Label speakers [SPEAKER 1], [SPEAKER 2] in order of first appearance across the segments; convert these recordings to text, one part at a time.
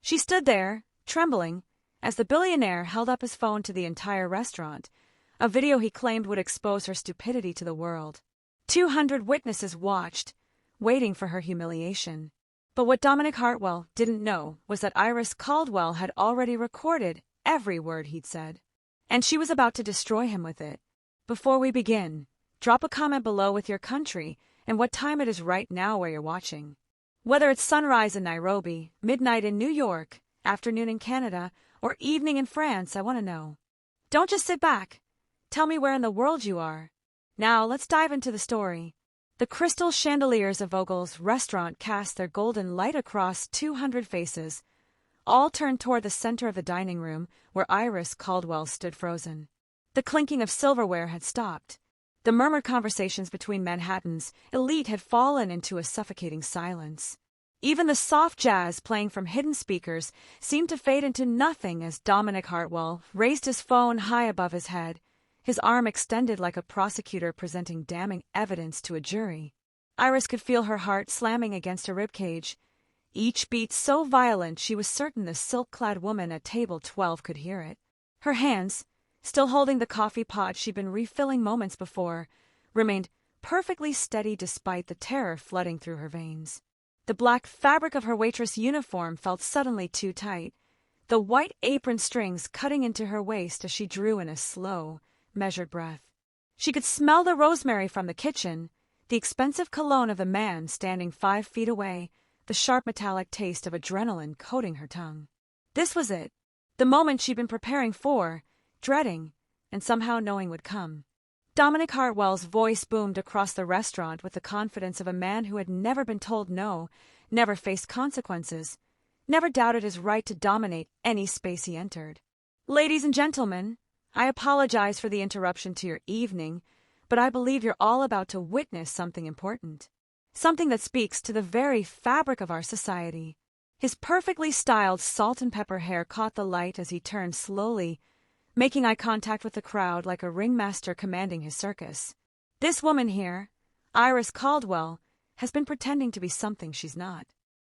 [SPEAKER 1] She stood there, trembling, as the billionaire held up his phone to the entire restaurant, a video he claimed would expose her stupidity to the world. 200 witnesses watched, waiting for her humiliation. But what Dominic Hartwell didn't know was that Iris Caldwell had already recorded every word he'd said. And she was about to destroy him with it. Before we begin, drop a comment below with your country and what time it is right now where you're watching. Whether it's sunrise in Nairobi, midnight in New York, afternoon in Canada, or evening in France, I want to know. Don't just sit back. Tell me where in the world you are. Now, let's dive into the story. The crystal chandeliers of Vogel's restaurant cast their golden light across 200 faces, all turned toward the center of the dining room where Iris Caldwell stood frozen. The clinking of silverware had stopped. The murmured conversations between Manhattan's elite had fallen into a suffocating silence. Even the soft jazz playing from hidden speakers seemed to fade into nothing as Dominic Hartwell raised his phone high above his head, his arm extended like a prosecutor presenting damning evidence to a jury. Iris could feel her heart slamming against her ribcage, each beat so violent she was certain the silk-clad woman at table 12 could hear it. Her hands, still holding the coffee pot she'd been refilling moments before, remained perfectly steady despite the terror flooding through her veins. The black fabric of her waitress uniform felt suddenly too tight, the white apron strings cutting into her waist as she drew in a slow, measured breath. She could smell the rosemary from the kitchen, the expensive cologne of the man standing 5 feet away, the sharp metallic taste of adrenaline coating her tongue. This was it, the moment she'd been preparing for, dreading, and somehow knowing would come. Dominic Hartwell's voice boomed across the restaurant with the confidence of a man who had never been told no, never faced consequences, never doubted his right to dominate any space he entered. Ladies and gentlemen, I apologize for the interruption to your evening, but I believe you're all about to witness something important. Something that speaks to the very fabric of our society. His perfectly styled salt and pepper hair caught the light as he turned slowly, making eye contact with the crowd like a ringmaster commanding his circus. This woman here, Iris Caldwell, has been pretending to be something she's not.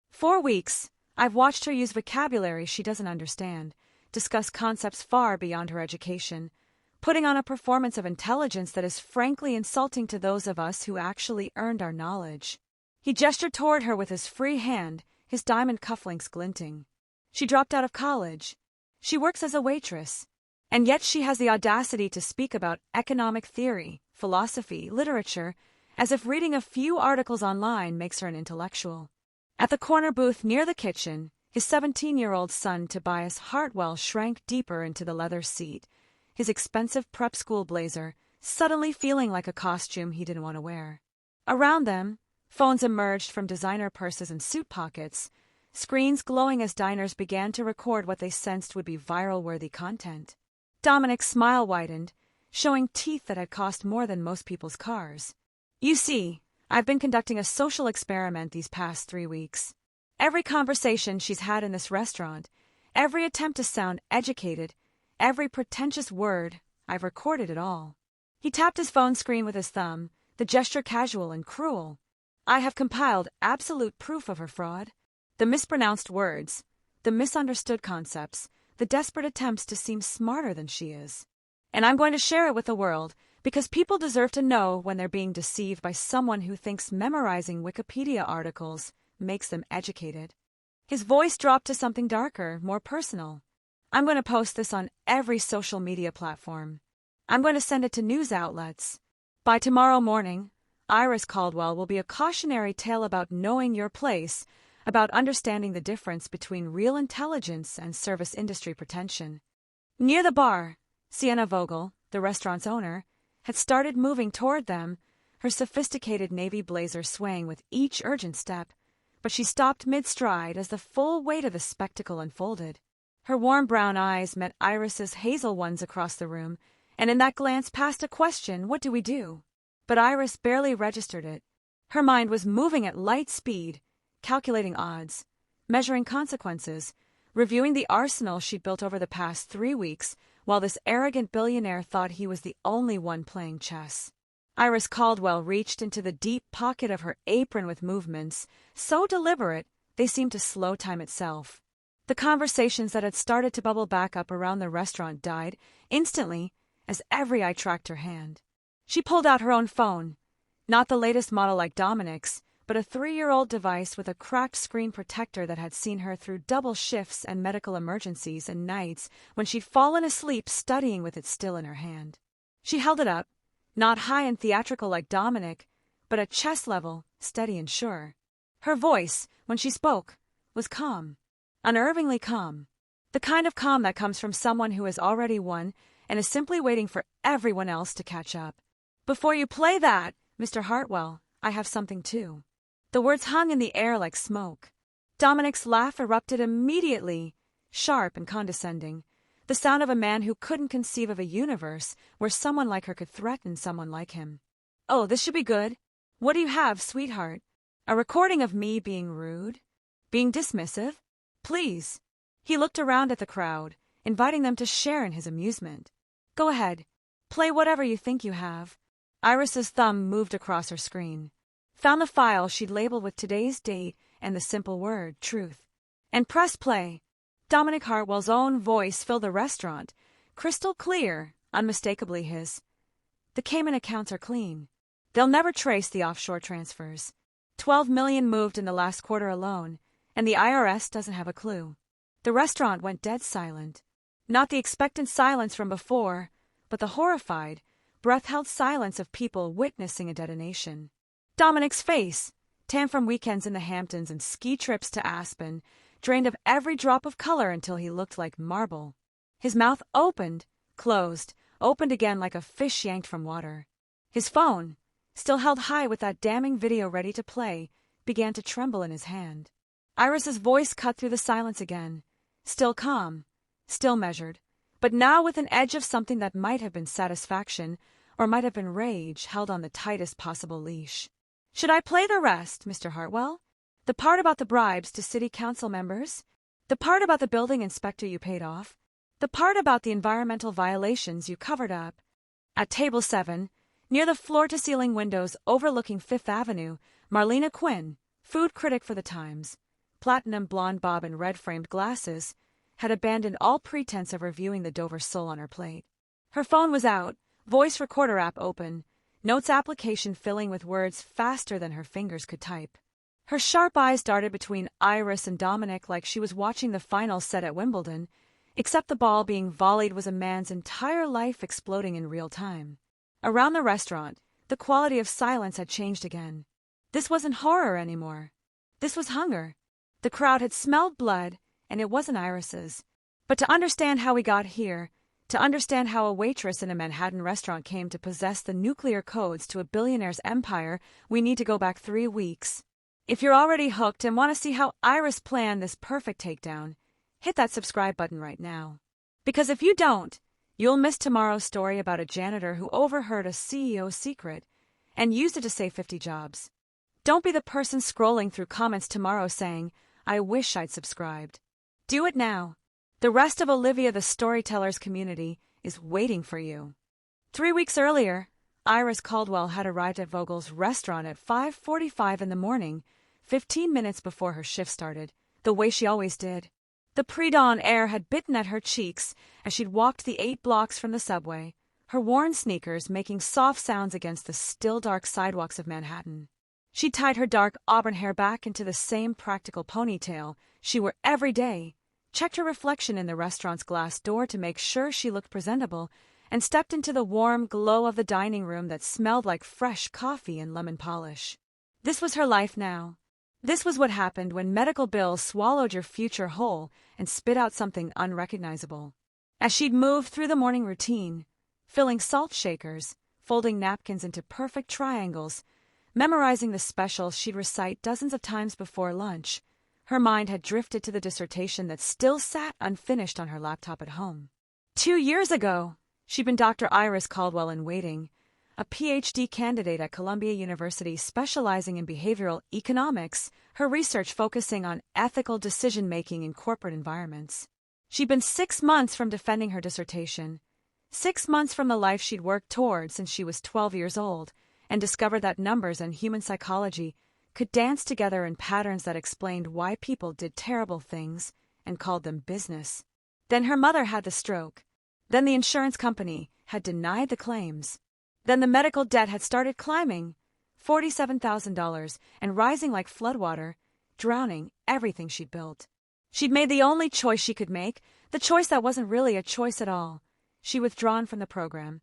[SPEAKER 1] 4 weeks, I've watched her use vocabulary she doesn't understand, discuss concepts far beyond her education, putting on a performance of intelligence that is frankly insulting to those of us who actually earned our knowledge. He gestured toward her with his free hand, his diamond cufflinks glinting. She dropped out of college. She works as a waitress. And yet she has the audacity to speak about economic theory, philosophy, literature, as if reading a few articles online makes her an intellectual. At the corner booth near the kitchen, his 17-year-old son Tobias Hartwell shrank deeper into the leather seat, his expensive prep school blazer suddenly feeling like a costume he didn't want to wear. Around them, phones emerged from designer purses and suit pockets, screens glowing as diners began to record what they sensed would be viral-worthy content. Dominic's smile widened, showing teeth that had cost more than most people's cars. You see, I've been conducting a social experiment these past 3 weeks. Every conversation she's had in this restaurant, every attempt to sound educated, every pretentious word, I've recorded it all. He tapped his phone screen with his thumb, the gesture casual and cruel. I have compiled absolute proof of her fraud. The mispronounced words, the misunderstood concepts, the desperate attempts to seem smarter than she is. And I'm going to share it with the world, because people deserve to know when they're being deceived by someone who thinks memorizing Wikipedia articles makes them educated. His voice dropped to something darker, more personal. I'm going to post this on every social media platform. I'm going to send it to news outlets. By tomorrow morning, Iris Caldwell will be a cautionary tale about knowing your place, about understanding the difference between real intelligence and service industry pretension. Near the bar, Sienna Vogel, the restaurant's owner, had started moving toward them, her sophisticated navy blazer swaying with each urgent step, but she stopped mid-stride as the full weight of the spectacle unfolded. Her warm brown eyes met Iris's hazel ones across the room, and in that glance passed a question, what do we do? But Iris barely registered it. Her mind was moving at light speed, calculating odds, measuring consequences, reviewing the arsenal she'd built over the past 3 weeks, while this arrogant billionaire thought he was the only one playing chess. Iris Caldwell reached into the deep pocket of her apron with movements so deliberate they seemed to slow time itself. The conversations that had started to bubble back up around the restaurant died instantly as every eye tracked her hand. She pulled out her own phone, not the latest model like Dominic's, but a 3-year-old device with a cracked screen protector that had seen her through double shifts and medical emergencies and nights when she'd fallen asleep studying with it still in her hand. She held it up, not high and theatrical like Dominic, but at chest level, steady and sure. Her voice, when she spoke, was calm, unnervingly calm. The kind of calm that comes from someone who has already won and is simply waiting for everyone else to catch up. "Before you play that, Mr. Hartwell, I have something too." The words hung in the air like smoke. Dominic's laugh erupted immediately, sharp and condescending, the sound of a man who couldn't conceive of a universe where someone like her could threaten someone like him. "Oh, this should be good. What do you have, sweetheart? A recording of me being rude? Being dismissive? Please." He looked around at the crowd, inviting them to share in his amusement. "Go ahead. Play whatever you think you have." Iris's thumb moved across her screen, found the file she'd labeled with today's date and the simple word, truth, and pressed play. Dominic Hartwell's own voice filled the restaurant, crystal clear, unmistakably his. "The Cayman accounts are clean. They'll never trace the offshore transfers. 12 million moved in the last quarter alone, and the IRS doesn't have a clue." The restaurant went dead silent. Not the expectant silence from before, but the horrified, breath-held silence of people witnessing a detonation. Dominic's face, tan from weekends in the Hamptons and ski trips to Aspen, drained of every drop of color until he looked like marble. His mouth opened, closed, opened again like a fish yanked from water. His phone, still held high with that damning video ready to play, began to tremble in his hand. Iris's voice cut through the silence again, still calm, still measured, but now with an edge of something that might have been satisfaction or might have been rage held on the tightest possible leash. "Should I play the rest, Mr. Hartwell? The part about the bribes to city council members? The part about the building inspector you paid off? The part about the environmental violations you covered up?" At table 7, near the floor-to-ceiling windows overlooking Fifth Avenue, Marlena Quinn, food critic for the Times, platinum blonde bob and red-framed glasses, had abandoned all pretense of reviewing the Dover sole on her plate. Her phone was out, voice recorder app open, notes application filling with words faster than her fingers could type. Her sharp eyes darted between Iris and Dominic like she was watching the final set at Wimbledon, except the ball being volleyed was a man's entire life exploding in real time. Around the restaurant, the quality of silence had changed again. This wasn't horror anymore. This was hunger. The crowd had smelled blood, and it wasn't Iris's. But to understand how we got here, to understand how a waitress in a Manhattan restaurant came to possess the nuclear codes to a billionaire's empire, we need to go back 3 weeks. If you're already hooked and want to see how Iris planned this perfect takedown, hit that subscribe button right now. Because if you don't, you'll miss tomorrow's story about a janitor who overheard a CEO's secret and used it to save 50 jobs. Don't be the person scrolling through comments tomorrow saying, "I wish I'd subscribed." Do it now. The rest of Olivia the Storyteller's community is waiting for you. 3 weeks earlier, Iris Caldwell had arrived at Vogel's restaurant at 5:45 in the morning, 15 minutes before her shift started, the way she always did. The pre-dawn air had bitten at her cheeks as she'd walked the 8 blocks from the subway, her worn sneakers making soft sounds against the still dark sidewalks of Manhattan. She tied her dark auburn hair back into the same practical ponytail she wore every day, checked her reflection in the restaurant's glass door to make sure she looked presentable, and stepped into the warm glow of the dining room that smelled like fresh coffee and lemon polish. This was her life now. This was what happened when medical bills swallowed your future whole and spit out something unrecognizable. As she'd moved through the morning routine, filling salt shakers, folding napkins into perfect triangles, memorizing the specials she'd recite dozens of times before lunch, her mind had drifted to the dissertation that still sat unfinished on her laptop at home. 2 years ago, she'd been Dr. Iris Caldwell in waiting, a PhD candidate at Columbia University specializing in behavioral economics, her research focusing on ethical decision-making in corporate environments. She'd been 6 months from defending her dissertation, 6 months from the life she'd worked toward since she was 12 years old, and discovered that numbers and human psychology could dance together in patterns that explained why people did terrible things and called them business. Then her mother had the stroke. Then the insurance company had denied the claims. Then the medical debt had started climbing, $47,000, and rising like floodwater, drowning everything she'd built. She'd made the only choice she could make, the choice that wasn't really a choice at all. She withdrawn from the program,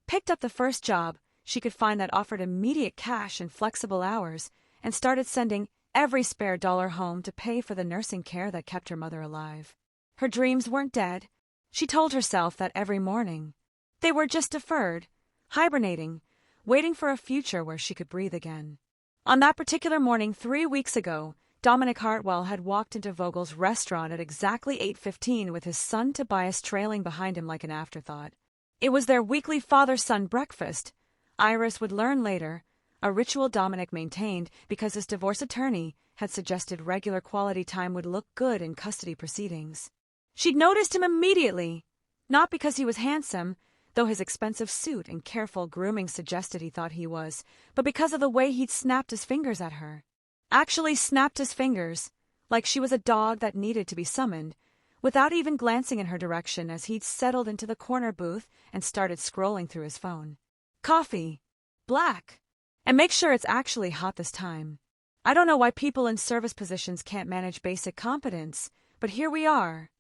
[SPEAKER 1] picked up the first job she could find that offered immediate cash and flexible hours, and started sending every spare dollar home to pay for the nursing care that kept her mother alive. Her dreams weren't dead. She told herself that every morning. They were just deferred, hibernating, waiting for a future where she could breathe again. On that particular morning 3 weeks ago, Dominic Hartwell had walked into Vogel's restaurant at exactly 8:15 with his son Tobias trailing behind him like an afterthought. It was their weekly father-son breakfast. Iris would learn later, a ritual Dominic maintained because his divorce attorney had suggested regular quality time would look good in custody proceedings. She'd noticed him immediately, not because he was handsome, though his expensive suit and careful grooming suggested he thought he was, but because of the way he'd snapped his fingers at her. Actually snapped his fingers, like she was a dog that needed to be summoned, without even glancing in her direction as he'd settled into the corner booth and started scrolling through his phone. Coffee. Black. And make sure it's actually hot this time. I don't know why people in service positions can't manage basic competence, but here we are.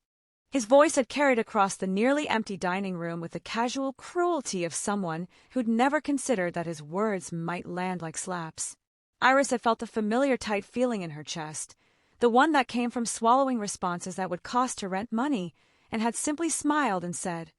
[SPEAKER 1] His voice had carried across the nearly empty dining room with the casual cruelty of someone who'd never considered that his words might land like slaps. Iris had felt a familiar tight feeling in her chest, the one that came from swallowing responses that would cost her rent money, and had simply smiled and said,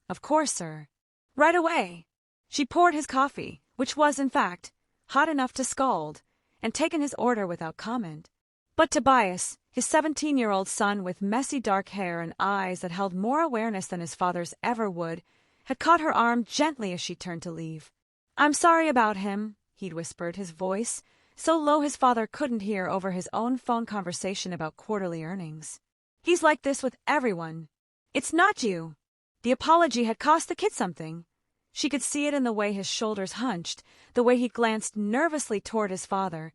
[SPEAKER 1] "Of course, sir." Right away. She poured his coffee, which was, in fact, hot enough to scald, and taken his order without comment. But Tobias, his 17-year-old son with messy dark hair and eyes that held more awareness than his father's ever would, had caught her arm gently as she turned to leave. "I'm sorry about him," he'd whispered, his voice so low his father couldn't hear over his own phone conversation about quarterly earnings. "He's like this with everyone. It's not you." The apology had cost the kid something. She could see it in the way his shoulders hunched, the way he glanced nervously toward his father,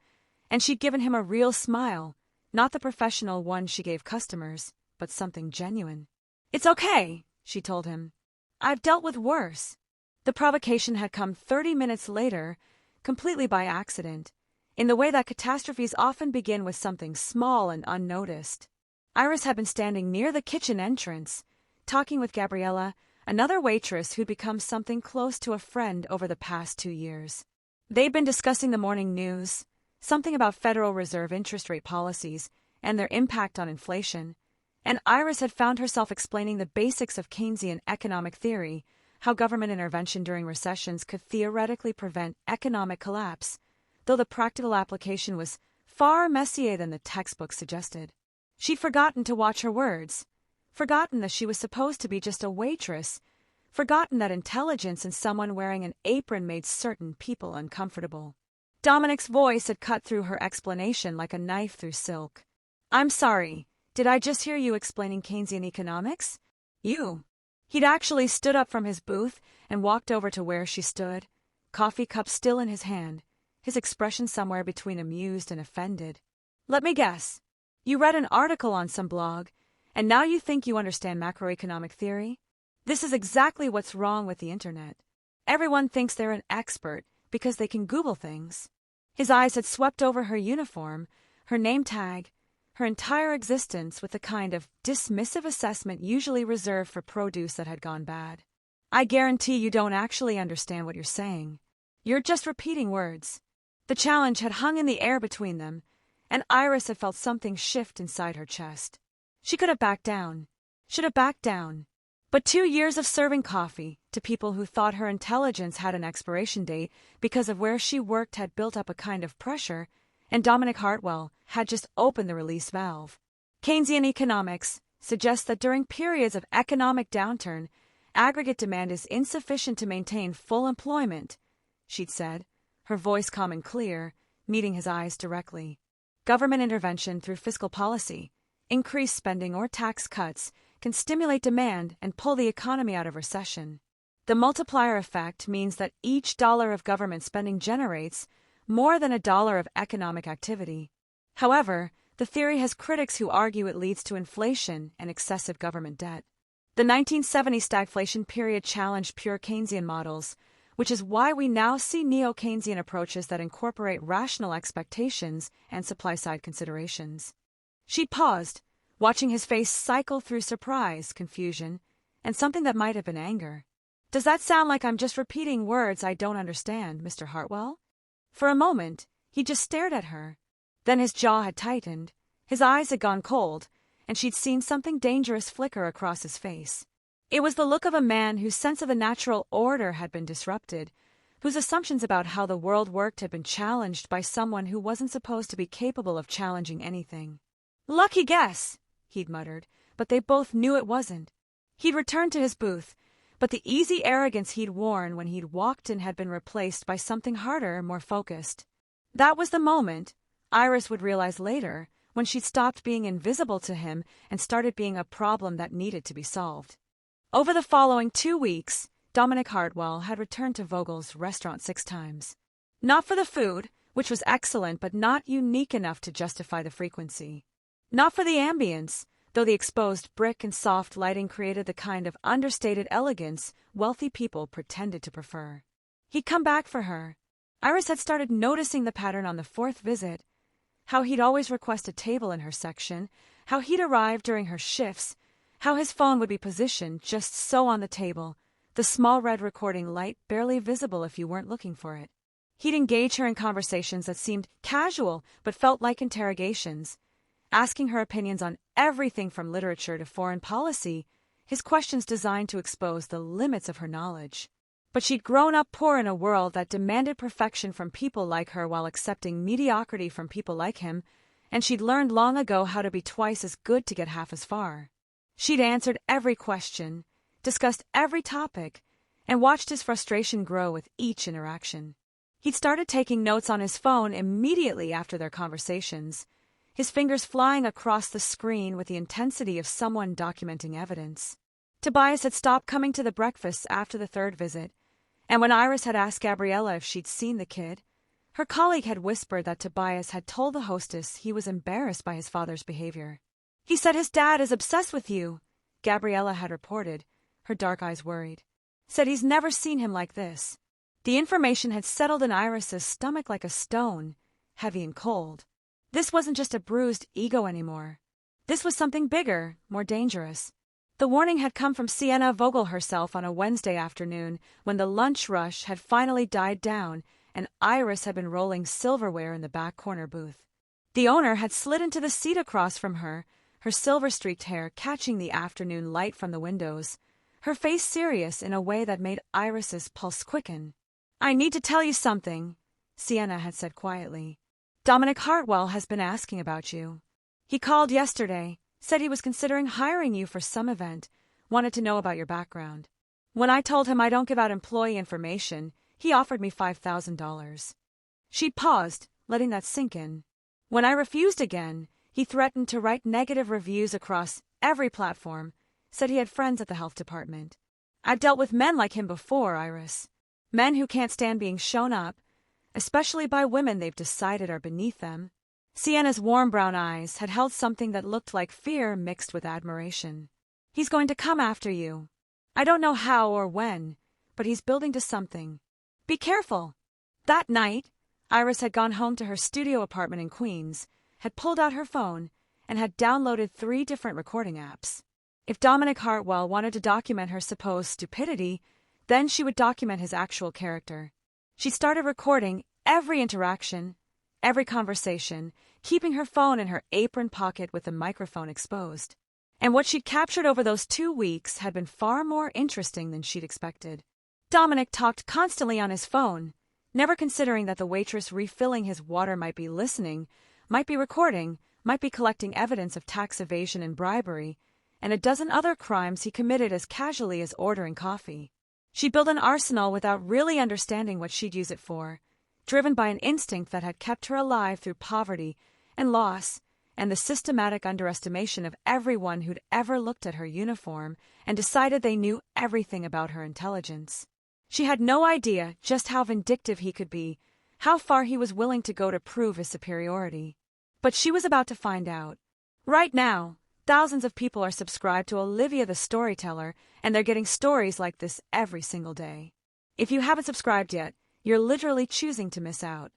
[SPEAKER 1] and she'd given him a real smile, not the professional one she gave customers, but something genuine. "It's okay," she told him. "I've dealt with worse." The provocation had come 30 minutes later, completely by accident, in the way that catastrophes often begin with something small and unnoticed. Iris had been standing near the kitchen entrance, talking with Gabriella, another waitress who'd become something close to a friend over the past 2 years. They'd been discussing the morning news, something about Federal Reserve interest rate policies and their impact on inflation, and Iris had found herself explaining the basics of Keynesian economic theory, how government intervention during recessions could theoretically prevent economic collapse, though the practical application was far messier than the textbook suggested. She'd forgotten to watch her words, forgotten that she was supposed to be just a waitress, forgotten that intelligence in someone wearing an apron made certain people uncomfortable. Dominic's voice had cut through her explanation like a knife through silk. "I'm sorry, did I just hear you explaining Keynesian economics? You?" He'd actually stood up from his booth and walked over to where she stood, coffee cup still in his hand, his expression somewhere between amused and offended. "Let me guess. You read an article on some blog, and now you think you understand macroeconomic theory? This is exactly what's wrong with the internet. Everyone thinks they're an expert because they can Google things." His eyes had swept over her uniform, her name tag, her entire existence with the kind of dismissive assessment usually reserved for produce that had gone bad. "I guarantee you don't actually understand what you're saying. You're just repeating words." The challenge had hung in the air between them, and Iris had felt something shift inside her chest. She could have backed down, should have backed down. But 2 years of serving coffee to people who thought her intelligence had an expiration date because of where she worked had built up a kind of pressure, and Dominic Hartwell had just opened the release valve. Keynesian economics suggests that during periods of economic downturn, aggregate demand is insufficient to maintain full employment, she'd said, her voice calm and clear, meeting his eyes directly. Government intervention through fiscal policy, increased spending or tax cuts, can stimulate demand and pull the economy out of recession. The multiplier effect means that each dollar of government spending generates more than $1 of economic activity. However, The theory has critics who argue it leads to inflation and excessive government debt. The 1970s stagflation period challenged pure Keynesian models, which is why we now see neo-Keynesian approaches that incorporate rational expectations and supply-side considerations. She paused, watching his face cycle through surprise, confusion, and something that might have been anger. "Does that sound like I'm just repeating words I don't understand, Mr. Hartwell?" For a moment, he just stared at her. Then his jaw had tightened, his eyes had gone cold, and she'd seen something dangerous flicker across his face. It was the look of a man whose sense of the natural order had been disrupted, whose assumptions about how the world worked had been challenged by someone who wasn't supposed to be capable of challenging anything. "Lucky guess," he'd muttered, but they both knew it wasn't. He'd returned to his booth, but the easy arrogance he'd worn when he'd walked in had been replaced by something harder, more focused. That was the moment, Iris would realize later, when she'd stopped being invisible to him and started being a problem that needed to be solved. Over the following 2 weeks, Dominic Hartwell had returned to Vogel's restaurant 6 times. Not for the food, which was excellent but not unique enough to justify the frequency. Not for the ambience, though the exposed brick and soft lighting created the kind of understated elegance wealthy people pretended to prefer. He'd come back for her. Iris had started noticing the pattern on the 4th visit, how he'd always request a table in her section, how he'd arrive during her shifts, how his phone would be positioned just so on the table, the small red recording light barely visible if you weren't looking for it. He'd engage her in conversations that seemed casual but felt like interrogations, asking her opinions on everything from literature to foreign policy, his questions designed to expose the limits of her knowledge. But she'd grown up poor in a world that demanded perfection from people like her while accepting mediocrity from people like him, and she'd learned long ago how to be twice as good to get half as far. She'd answered every question, discussed every topic, and watched his frustration grow with each interaction. He'd started taking notes on his phone immediately after their conversations, his fingers flying across the screen with the intensity of someone documenting evidence. Tobias had stopped coming to the breakfast after the 3rd visit, and when Iris had asked Gabriella if she'd seen the kid, her colleague had whispered that Tobias had told the hostess he was embarrassed by his father's behavior. "He said his dad is obsessed with you," Gabriella had reported, her dark eyes worried. "Said he's never seen him like this." The information had settled in Iris's stomach like a stone, heavy and cold. This wasn't just a bruised ego anymore. This was something bigger, more dangerous. The warning had come from Sienna Vogel herself on a Wednesday afternoon when the lunch rush had finally died down and Iris had been rolling silverware in the back corner booth. The owner had slid into the seat across from her, her silver-streaked hair catching the afternoon light from the windows, her face serious in a way that made Iris's pulse quicken. "I need to tell you something," Sienna had said quietly. "Dominic Hartwell has been asking about you. He called yesterday, said he was considering hiring you for some event, wanted to know about your background. When I told him I don't give out employee information, he offered me $5,000. She paused, letting that sink in. When I refused again, he threatened to write negative reviews across every platform, said he had friends at the health department. I've dealt with men like him before, Iris. Men who can't stand being shown up, especially by women they've decided are beneath them." Sienna's warm brown eyes had held something that looked like fear mixed with admiration. "He's going to come after you. I don't know how or when, but he's building to something. Be careful." That night, Iris had gone home to her studio apartment in Queens, had pulled out her phone, and had downloaded 3 different recording apps. If Dominic Hartwell wanted to document her supposed stupidity, then she would document his actual character. She started recording every interaction, every conversation, keeping her phone in her apron pocket with the microphone exposed. And what she'd captured over those 2 weeks had been far more interesting than she'd expected. Dominic talked constantly on his phone, never considering that the waitress refilling his water might be listening, might be recording, might be collecting evidence of tax evasion and bribery, and a dozen other crimes he committed as casually as ordering coffee. She built an arsenal without really understanding what she'd use it for, driven by an instinct that had kept her alive through poverty and loss and the systematic underestimation of everyone who'd ever looked at her uniform and decided they knew everything about her intelligence. She had no idea just how vindictive he could be, how far he was willing to go to prove his superiority. But she was about to find out. Right now, thousands of people are subscribed to Olivia the Storyteller, and they're getting stories like this every single day. If you haven't subscribed yet, you're literally choosing to miss out.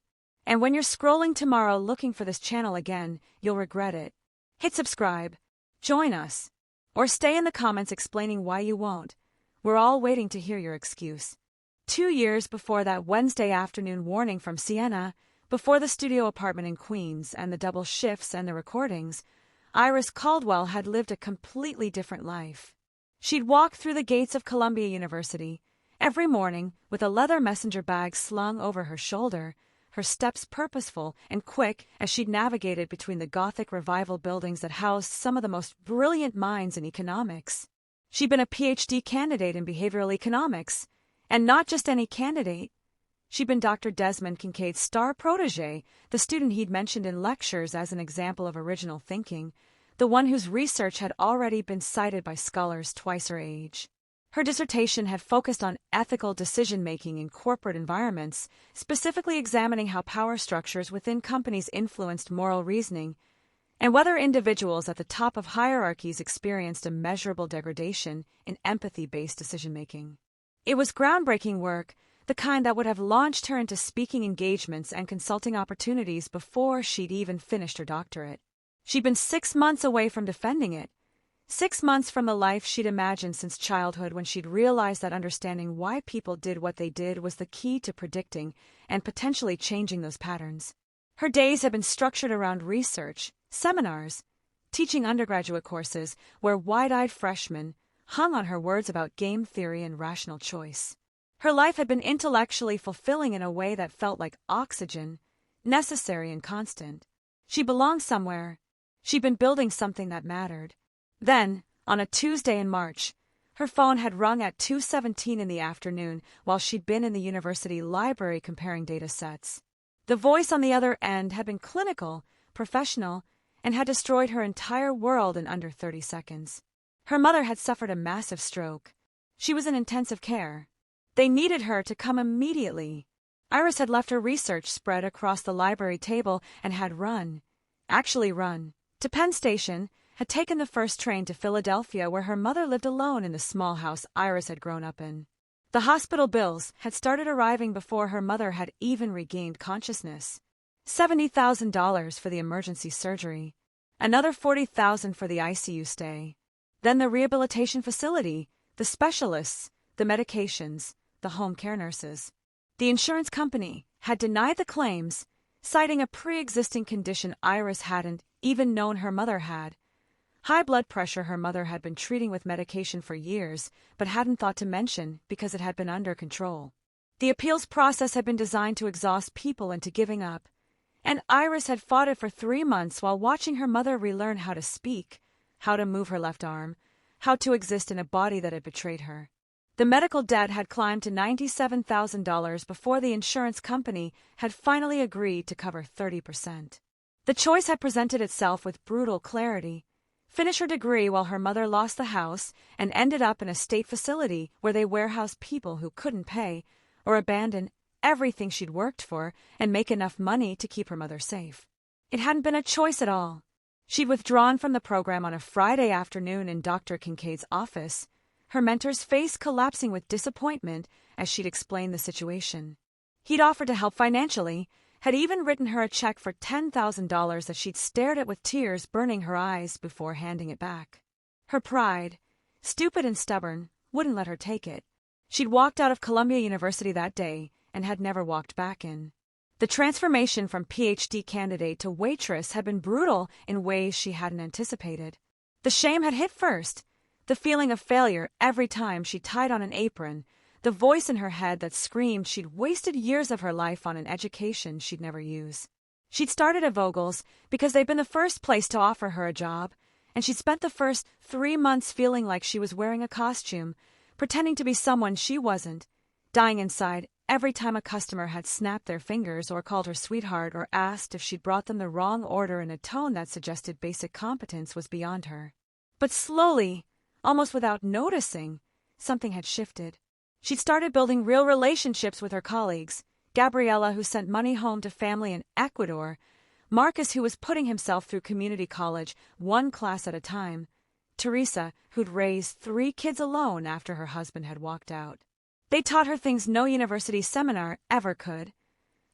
[SPEAKER 1] And when you're scrolling tomorrow looking for this channel again, you'll regret it. Hit subscribe, join us, or stay in the comments explaining why you won't. We're all waiting to hear your excuse. 2 years before that Wednesday afternoon warning from Sienna, before the studio apartment in Queens and the double shifts and the recordings, Iris Caldwell had lived a completely different life. She'd walk through the gates of Columbia University every morning with a leather messenger bag slung over her shoulder, her steps purposeful and quick as she'd navigated between the Gothic Revival buildings that housed some of the most brilliant minds in economics. She'd been a PhD candidate in behavioral economics, and not just any candidate. She'd been Dr. Desmond Kincaid's star protege, the student he'd mentioned in lectures as an example of original thinking, the one whose research had already been cited by scholars twice her age. Her dissertation had focused on ethical decision-making in corporate environments, specifically examining how power structures within companies influenced moral reasoning, and whether individuals at the top of hierarchies experienced a measurable degradation in empathy-based decision-making. It was groundbreaking work, the kind that would have launched her into speaking engagements and consulting opportunities before she'd even finished her doctorate. She'd been 6 months away from defending it. 6 months from the life she'd imagined since childhood, when she'd realized that understanding why people did what they did was the key to predicting and potentially changing those patterns. Her days had been structured around research, seminars, teaching undergraduate courses where wide-eyed freshmen hung on her words about game theory and rational choice. Her life had been intellectually fulfilling in a way that felt like oxygen, necessary and constant. She belonged somewhere. She'd been building something that mattered. Then, on a Tuesday in March, her phone had rung at 2:17 in the afternoon while she'd been in the university library comparing data sets. The voice on the other end had been clinical, professional, and had destroyed her entire world in under 30 seconds. Her mother had suffered a massive stroke. She was in intensive care. They needed her to come immediately. Iris had left her research spread across the library table and had run to Penn Station, had taken the first train to Philadelphia, where her mother lived alone in the small house Iris had grown up in. The hospital bills had started arriving before her mother had even regained consciousness. $70,000 for the emergency surgery, another $40,000 for the ICU stay, then the rehabilitation facility, the specialists, the medications, the home care nurses. The insurance company had denied the claims, citing a pre-existing condition Iris hadn't even known her mother had. High blood pressure her mother had been treating with medication for years, but hadn't thought to mention because it had been under control. The appeals process had been designed to exhaust people into giving up, and Iris had fought it for 3 months while watching her mother relearn how to speak, how to move her left arm, how to exist in a body that had betrayed her. The medical debt had climbed to $97,000 before the insurance company had finally agreed to cover 30%. The choice had presented itself with brutal clarity: finish her degree while her mother lost the house and ended up in a state facility where they warehoused people who couldn't pay, or abandon everything she'd worked for and make enough money to keep her mother safe. It hadn't been a choice at all. She'd withdrawn from the program on a Friday afternoon in Dr. Kincaid's office, her mentor's face collapsing with disappointment as she'd explained the situation. He'd offered to help financially, had even written her a check for $10,000 that she'd stared at with tears burning her eyes before handing it back. Her pride, stupid and stubborn, wouldn't let her take it. She'd walked out of Columbia University that day and had never walked back in. The transformation from PhD candidate to waitress had been brutal in ways she hadn't anticipated. The shame had hit first, the feeling of failure every time she tied on an apron, the voice in her head that screamed she'd wasted years of her life on an education she'd never use. She'd started at Vogel's because they'd been the first place to offer her a job, and she'd spent the first 3 months feeling like she was wearing a costume, pretending to be someone she wasn't, dying inside every time a customer had snapped their fingers or called her sweetheart or asked if she'd brought them the wrong order in a tone that suggested basic competence was beyond her. But slowly, almost without noticing, something had shifted. She'd started building real relationships with her colleagues: Gabriella, who sent money home to family in Ecuador; Marcus, who was putting himself through community college one class at a time, Teresa, who'd raised 3 kids alone after her husband had walked out. They taught her things no university seminar ever could: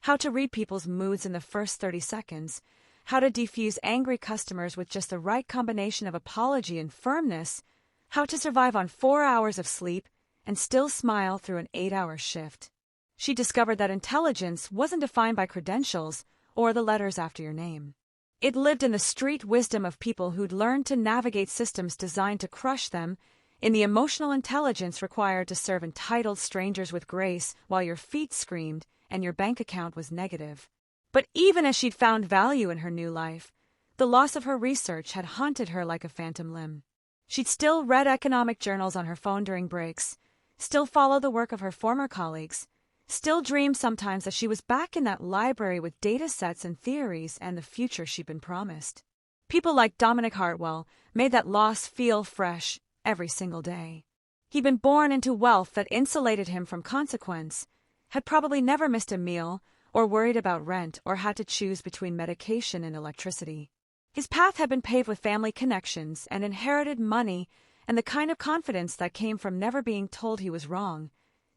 [SPEAKER 1] how to read people's moods in the first 30 seconds, how to defuse angry customers with just the right combination of apology and firmness, how to survive on 4 hours of sleep and still smile through an 8-hour shift. She discovered that intelligence wasn't defined by credentials or the letters after your name. It lived in the street wisdom of people who'd learned to navigate systems designed to crush them, in the emotional intelligence required to serve entitled strangers with grace while your feet screamed and your bank account was negative. But even as she'd found value in her new life, the loss of her research had haunted her like a phantom limb. She'd still read economic journals on her phone during breaks, still followed the work of her former colleagues, still dreamed sometimes that she was back in that library with data sets and theories and the future she'd been promised. People like Dominic Hartwell made that loss feel fresh every single day. He'd been born into wealth that insulated him from consequence, had probably never missed a meal or worried about rent or had to choose between medication and electricity. His path had been paved with family connections and inherited money and the kind of confidence that came from never being told he was wrong,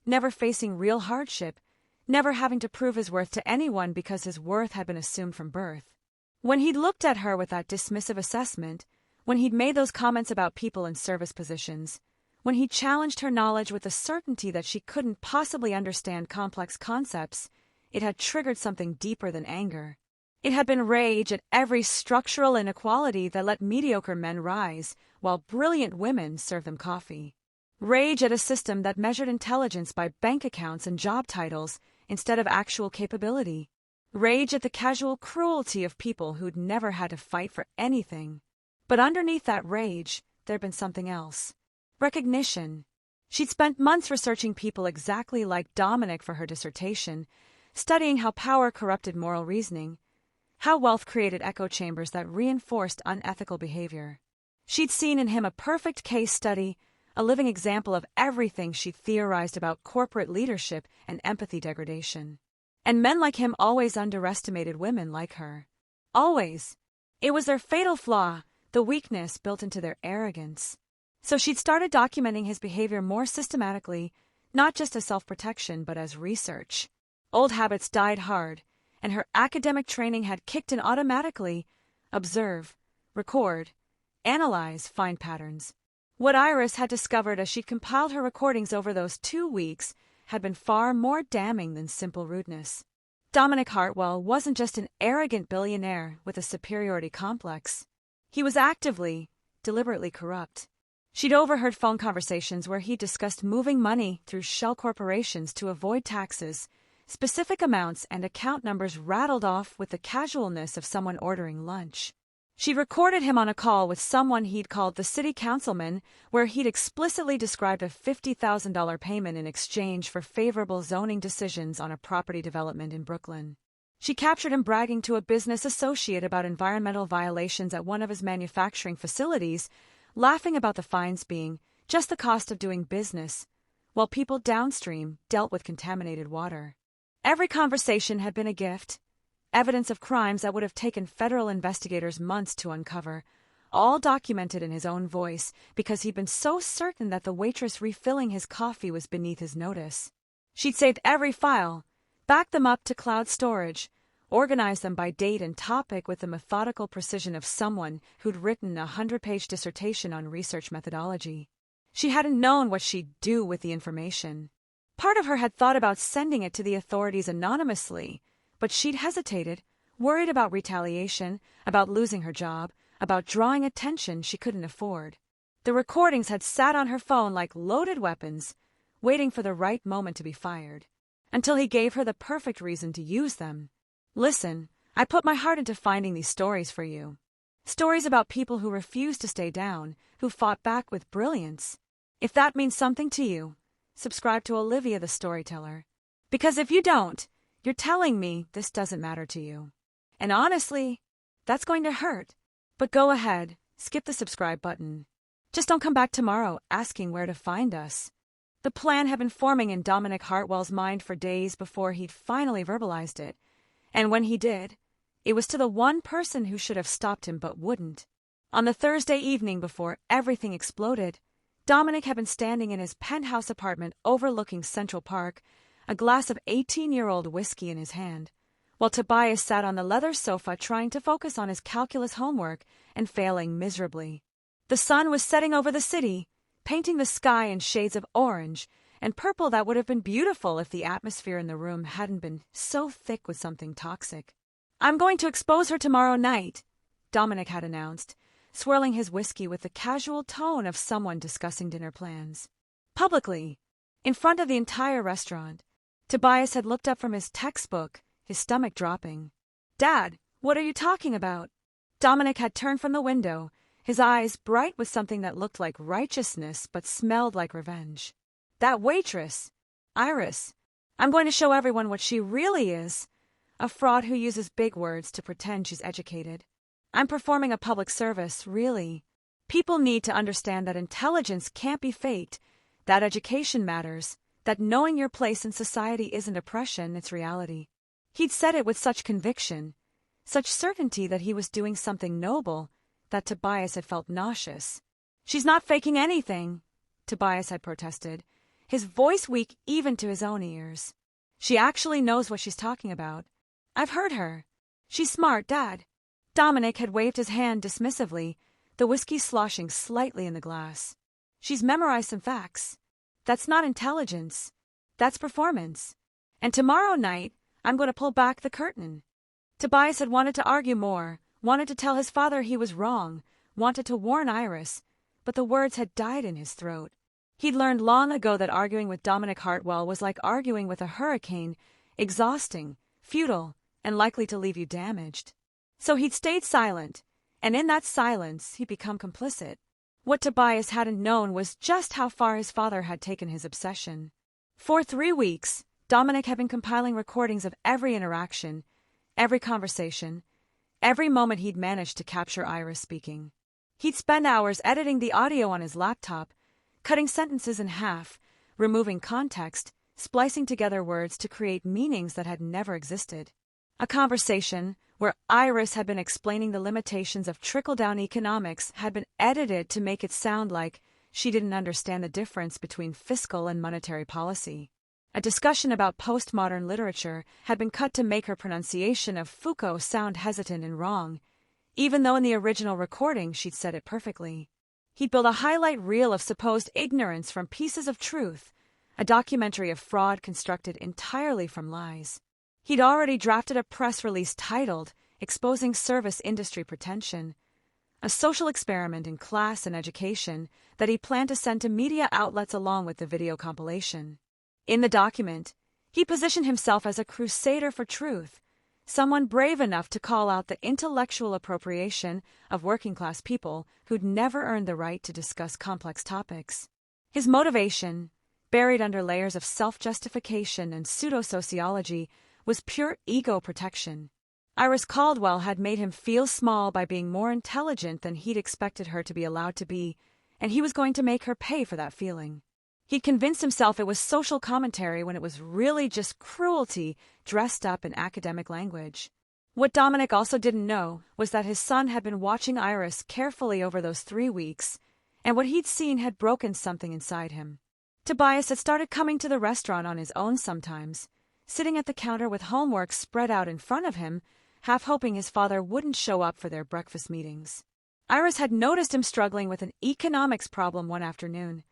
[SPEAKER 1] never facing real hardship, never having to prove his worth to anyone because his worth had been assumed from birth. When he'd looked at her with that dismissive assessment, when he'd made those comments about people in service positions, when he challenged her knowledge with the certainty that she couldn't possibly understand complex concepts, it had triggered something deeper than anger. It had been rage at every structural inequality that let mediocre men rise while brilliant women served them coffee. Rage at a system that measured intelligence by bank accounts and job titles instead of actual capability. Rage at the casual cruelty of people who'd never had to fight for anything. But underneath that rage, there'd been something else. Recognition. She'd spent months researching people exactly like Dominic for her dissertation, studying how power corrupted moral reasoning, how wealth created echo chambers that reinforced unethical behavior. She'd seen in him a perfect case study, a living example of everything she'd theorized about corporate leadership and empathy degradation. And men like him always underestimated women like her. Always. It was their fatal flaw, the weakness built into their arrogance. So she'd started documenting his behavior more systematically, not just as self-protection but as research. Old habits died hard, and her academic training had kicked in automatically. Observe, record, analyze, find patterns. What Iris had discovered as she'd compiled her recordings over those 2 weeks had been far more damning than simple rudeness. Dominic Hartwell wasn't just an arrogant billionaire with a superiority complex. He was actively, deliberately corrupt. She'd overheard phone conversations where he discussed moving money through shell corporations to avoid taxes, specific amounts and account numbers rattled off with the casualness of someone ordering lunch. She recorded him on a call with someone he'd called the city councilman, where he'd explicitly described a $50,000 payment in exchange for favorable zoning decisions on a property development in Brooklyn. She captured him bragging to a business associate about environmental violations at one of his manufacturing facilities, laughing about the fines being just the cost of doing business, while people downstream dealt with contaminated water. Every conversation had been a gift. Evidence of crimes that would have taken federal investigators months to uncover, all documented in his own voice because he'd been so certain that the waitress refilling his coffee was beneath his notice. She'd saved every file, backed them up to cloud storage, organized them by date and topic with the methodical precision of someone who'd written a 100-page dissertation on research methodology. She hadn't known what she'd do with the information. Part of her had thought about sending it to the authorities anonymously, but she'd hesitated, worried about retaliation, about losing her job, about drawing attention she couldn't afford. The recordings had sat on her phone like loaded weapons, waiting for the right moment to be fired, until he gave her the perfect reason to use them. Listen, I put my heart into finding these stories for you. Stories about people who refused to stay down, who fought back with brilliance. If that means something to you, subscribe to Olivia the Storyteller. Because if you don't, you're telling me this doesn't matter to you. And honestly, that's going to hurt. But go ahead, skip the subscribe button. Just don't come back tomorrow asking where to find us. The plan had been forming in Dominic Hartwell's mind for days before he'd finally verbalized it. And when he did, It was to the one person who should have stopped him but wouldn't. On the Thursday evening before everything exploded, Dominic had been standing in his penthouse apartment overlooking Central Park, a glass of 18-year-old whiskey in his hand, while Tobias sat on the leather sofa trying to focus on his calculus homework and failing miserably. The sun was setting over the city, painting the sky in shades of orange and purple that would have been beautiful if the atmosphere in the room hadn't been so thick with something toxic. "I'm going to expose her tomorrow night," Dominic had announced, swirling his whiskey with the casual tone of someone discussing dinner plans. Publicly, in front of the entire restaurant, Tobias had looked up from his textbook, his stomach dropping. "Dad, what are you talking about?" Dominic had turned from the window, his eyes bright with something that looked like righteousness but smelled like revenge. "That waitress, Iris. I'm going to show everyone what she really is. A fraud who uses big words to pretend she's educated. I'm performing a public service, really. People need to understand that intelligence can't be faked, that education matters, that knowing your place in society isn't oppression, it's reality." He'd said it with such conviction, such certainty that he was doing something noble, that Tobias had felt nauseous. "She's not faking anything," Tobias had protested, his voice weak even to his own ears. "She actually knows what she's talking about. I've heard her. She's smart, Dad." Dominic had waved his hand dismissively, the whiskey sloshing slightly in the glass. "She's memorized some facts. That's not intelligence. That's performance. And tomorrow night, I'm going to pull back the curtain." Tobias had wanted to argue more, wanted to tell his father he was wrong, wanted to warn Iris, but the words had died in his throat. He'd learned long ago that arguing with Dominic Hartwell was like arguing with a hurricane, exhausting, futile, and likely to leave you damaged. So he'd stayed silent, and in that silence he'd become complicit. What Tobias hadn't known was just how far his father had taken his obsession. For 3 weeks, Dominic had been compiling recordings of every interaction, every conversation, every moment he'd managed to capture Iris speaking. He'd spend hours editing the audio on his laptop, cutting sentences in half, removing context, splicing together words to create meanings that had never existed. A conversation where Iris had been explaining the limitations of trickle-down economics had been edited to make it sound like she didn't understand the difference between fiscal and monetary policy. A discussion about postmodern literature had been cut to make her pronunciation of Foucault sound hesitant and wrong, even though in the original recording she'd said it perfectly. He'd built a highlight reel of supposed ignorance from pieces of truth, a documentary of fraud constructed entirely from lies. He'd already drafted a press release titled "Exposing Service Industry Pretension," a social experiment in class and education that he planned to send to media outlets along with the video compilation. In the document, he positioned himself as a crusader for truth, someone brave enough to call out the intellectual appropriation of working-class people who'd never earned the right to discuss complex topics. His motivation, buried under layers of self-justification and pseudo-sociology, was pure ego protection. Iris Caldwell had made him feel small by being more intelligent than he'd expected her to be allowed to be, and he was going to make her pay for that feeling. He'd convinced himself it was social commentary when it was really just cruelty dressed up in academic language. What Dominic also didn't know was that his son had been watching Iris carefully over those 3 weeks, and what he'd seen had broken something inside him. Tobias had started coming to the restaurant on his own sometimes, sitting at the counter with homework spread out in front of him, half hoping his father wouldn't show up for their breakfast meetings. Iris had noticed him struggling with an economics problem one afternoon.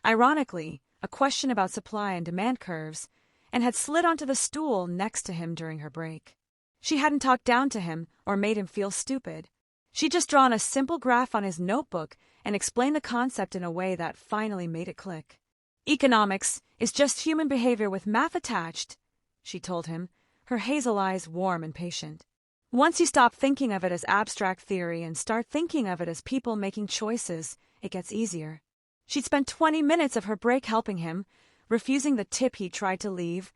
[SPEAKER 1] Ironically, a question about supply and demand curves, and had slid onto the stool next to him during her break. She hadn't talked down to him or made him feel stupid. She'd just drawn a simple graph on his notebook and explained the concept in a way that finally made it click. "Economics is just human behavior with math attached," she told him, her hazel eyes warm and patient. "Once you stop thinking of it as abstract theory and start thinking of it as people making choices, it gets easier." She'd spent 20 minutes of her break helping him, refusing the tip he tried to leave,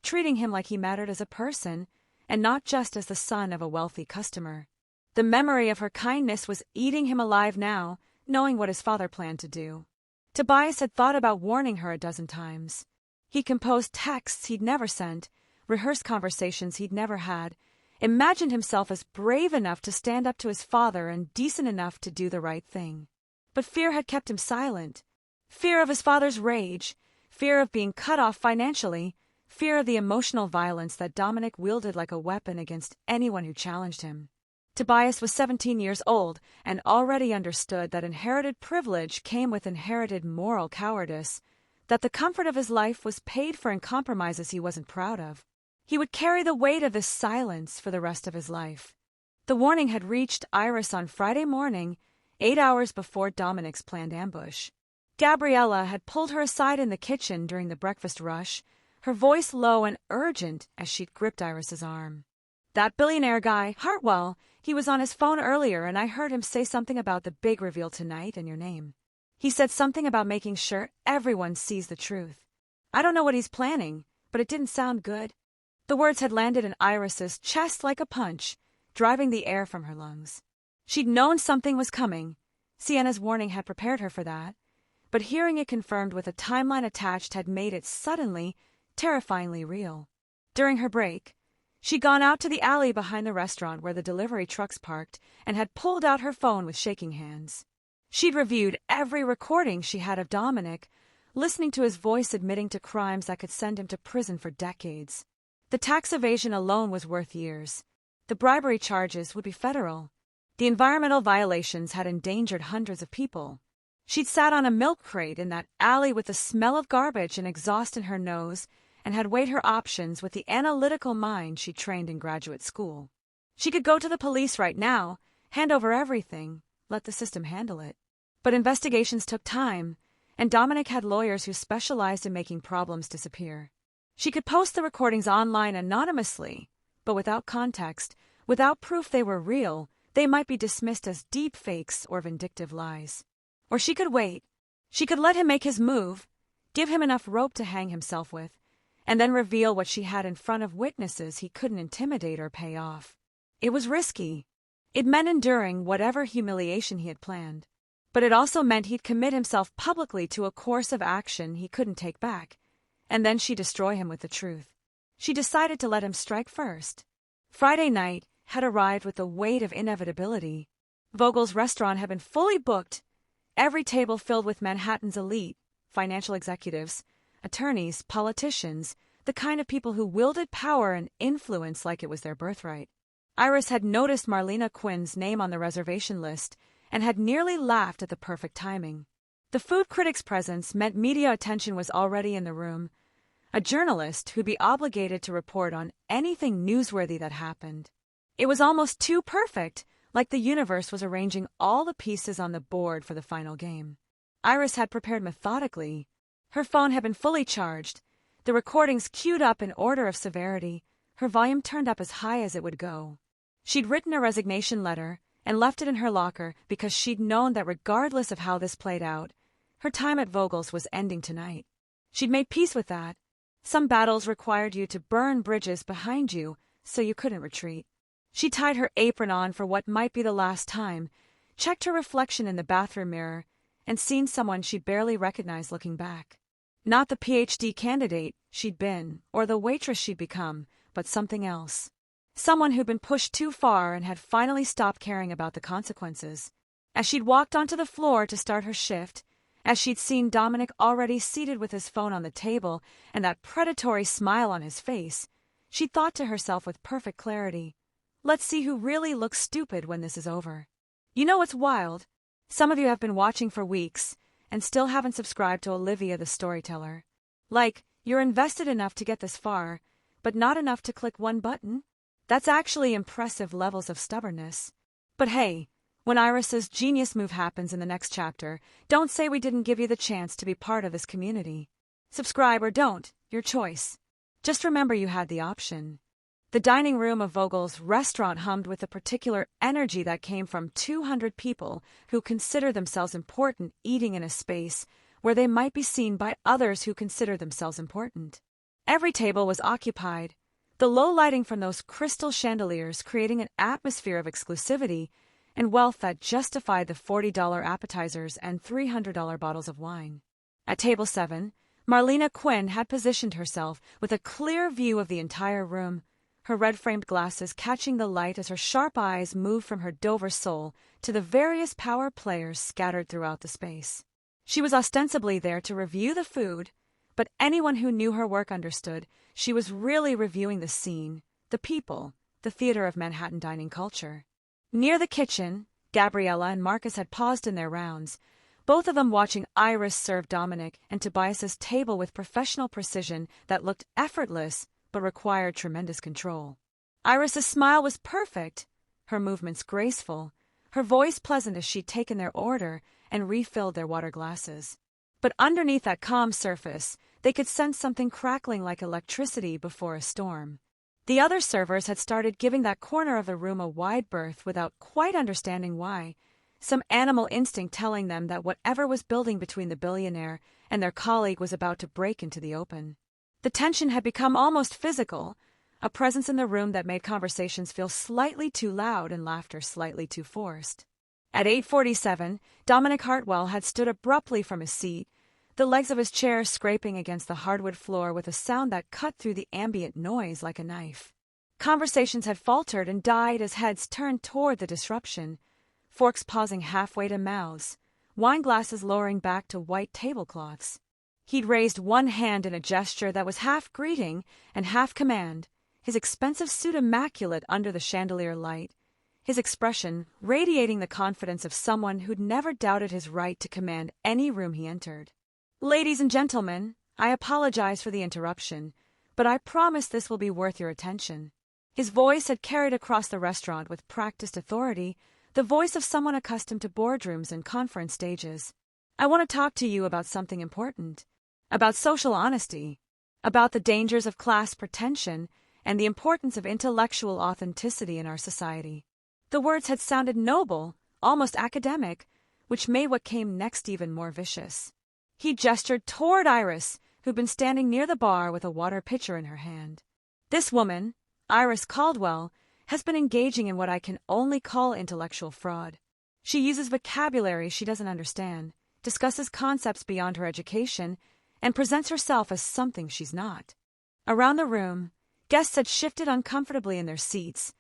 [SPEAKER 1] treating him like he mattered as a person, and not just as the son of a wealthy customer. The memory of her kindness was eating him alive now, knowing what his father planned to do. Tobias had thought about warning her a dozen times. He composed texts he'd never sent, rehearsed conversations he'd never had, imagined himself as brave enough to stand up to his father and decent enough to do the right thing. But fear had kept him silent. Fear of his father's rage, fear of being cut off financially, fear of the emotional violence that Dominic wielded like a weapon against anyone who challenged him. Tobias was 17 years old and already understood that inherited privilege came with inherited moral cowardice, that the comfort of his life was paid for in compromises he wasn't proud of. He would carry the weight of this silence for the rest of his life. The warning had reached Iris on Friday morning, 8 hours before Dominic's planned ambush. Gabriella had pulled her aside in the kitchen during the breakfast rush, her voice low and urgent as she'd gripped Iris's arm. "That billionaire guy, Hartwell, he was on his phone earlier and I heard him say something about the big reveal tonight and your name. He said something about making sure everyone sees the truth. I don't know what he's planning, but it didn't sound good." The words had landed in Iris's chest like a punch, driving the air from her lungs. She'd known something was coming. Sienna's warning had prepared her for that, but hearing it confirmed with a timeline attached had made it suddenly, terrifyingly real. During her break, she'd gone out to the alley behind the restaurant where the delivery trucks parked and had pulled out her phone with shaking hands. She'd reviewed every recording she had of Dominic, listening to his voice admitting to crimes that could send him to prison for decades. The tax evasion alone was worth years. The bribery charges would be federal. The environmental violations had endangered hundreds of people. She'd sat on a milk crate in that alley with the smell of garbage and exhaust in her nose and had weighed her options with the analytical mind she trained in graduate school. She could go to the police right now, hand over everything, let the system handle it. But investigations took time, and Dominic had lawyers who specialized in making problems disappear. She could post the recordings online anonymously, but without context, without proof they were real, they might be dismissed as deep fakes or vindictive lies. Or she could wait. She could let him make his move, give him enough rope to hang himself with, and then reveal what she had in front of witnesses he couldn't intimidate or pay off. It was risky. It meant enduring whatever humiliation he had planned. But it also meant he'd commit himself publicly to a course of action he couldn't take back, and then she'd destroy him with the truth. She decided to let him strike first. Friday night had arrived with the weight of inevitability. Vogel's restaurant had been fully booked, every table filled with Manhattan's elite, financial executives, attorneys, politicians, the kind of people who wielded power and influence like it was their birthright. Iris had noticed Marlena Quinn's name on the reservation list and had nearly laughed at the perfect timing. The food critic's presence meant media attention was already in the room, a journalist who'd be obligated to report on anything newsworthy that happened. It was almost too perfect, like the universe was arranging all the pieces on the board for the final game. Iris had prepared methodically. Her phone had been fully charged, the recordings queued up in order of severity, her volume turned up as high as it would go. She'd written a resignation letter and left it in her locker because she'd known that regardless of how this played out, her time at Vogel's was ending tonight. She'd made peace with that. Some battles required you to burn bridges behind you so you couldn't retreat. She tied her apron on for what might be the last time, checked her reflection in the bathroom mirror, and seen someone she barely recognized looking back. Not the PhD candidate she'd been or the waitress she'd become, but something else. Someone who'd been pushed too far and had finally stopped caring about the consequences. As she'd walked onto the floor to start her shift, as she'd seen Dominic already seated with his phone on the table and that predatory smile on his face, she thought to herself with perfect clarity, "Let's see who really looks stupid when this is over." You know what's wild? Some of you have been watching for weeks and still haven't subscribed to Olivia the Storyteller. Like, you're invested enough to get this far, but not enough to click one button? That's actually impressive levels of stubbornness. But hey, when Iris's genius move happens in the next chapter, don't say we didn't give you the chance to be part of this community. Subscribe or don't, your choice. Just remember you had the option. The dining room of Vogel's restaurant hummed with a particular energy that came from 200 people who consider themselves important eating in a space where they might be seen by others who consider themselves important. Every table was occupied, the low lighting from those crystal chandeliers creating an atmosphere of exclusivity and wealth that justified the $40 appetizers and $300 bottles of wine. At table 7, Marlena Quinn had positioned herself with a clear view of the entire room, her red-framed glasses catching the light as her sharp eyes moved from her Dover sole to the various power players scattered throughout the space. She was ostensibly there to review the food, but anyone who knew her work understood she was really reviewing the scene, the people, the theater of Manhattan dining culture. Near the kitchen, Gabriella and Marcus had paused in their rounds, both of them watching Iris serve Dominic and Tobias's table with professional precision that looked effortless but required tremendous control. Iris's smile was perfect, her movements graceful, her voice pleasant as she'd taken their order and refilled their water glasses. But underneath that calm surface, they could sense something crackling like electricity before a storm. The other servers had started giving that corner of the room a wide berth without quite understanding why, some animal instinct telling them that whatever was building between the billionaire and their colleague was about to break into the open. The tension had become almost physical, a presence in the room that made conversations feel slightly too loud and laughter slightly too forced. At 8:47, Dominic Hartwell had stood abruptly from his seat, the legs of his chair scraping against the hardwood floor with a sound that cut through the ambient noise like a knife. Conversations had faltered and died as heads turned toward the disruption, forks pausing halfway to mouths, wine glasses lowering back to white tablecloths. He'd raised one hand in a gesture that was half greeting and half command, his expensive suit immaculate under the chandelier light, his expression radiating the confidence of someone who'd never doubted his right to command any room he entered. "Ladies and gentlemen, I apologize for the interruption, but I promise this will be worth your attention." His voice had carried across the restaurant with practiced authority, the voice of someone accustomed to boardrooms and conference stages. "I want to talk to you about something important, about social honesty, about the dangers of class pretension and the importance of intellectual authenticity in our society." The words had sounded noble, almost academic, which made what came next even more vicious. He gestured toward Iris, who'd been standing near the bar with a water pitcher in her hand. "This woman, Iris Caldwell, has been engaging in what I can only call intellectual fraud. She uses vocabulary she doesn't understand, discusses concepts beyond her education, and presents herself as something she's not." Around the room, guests had shifted uncomfortably in their seats,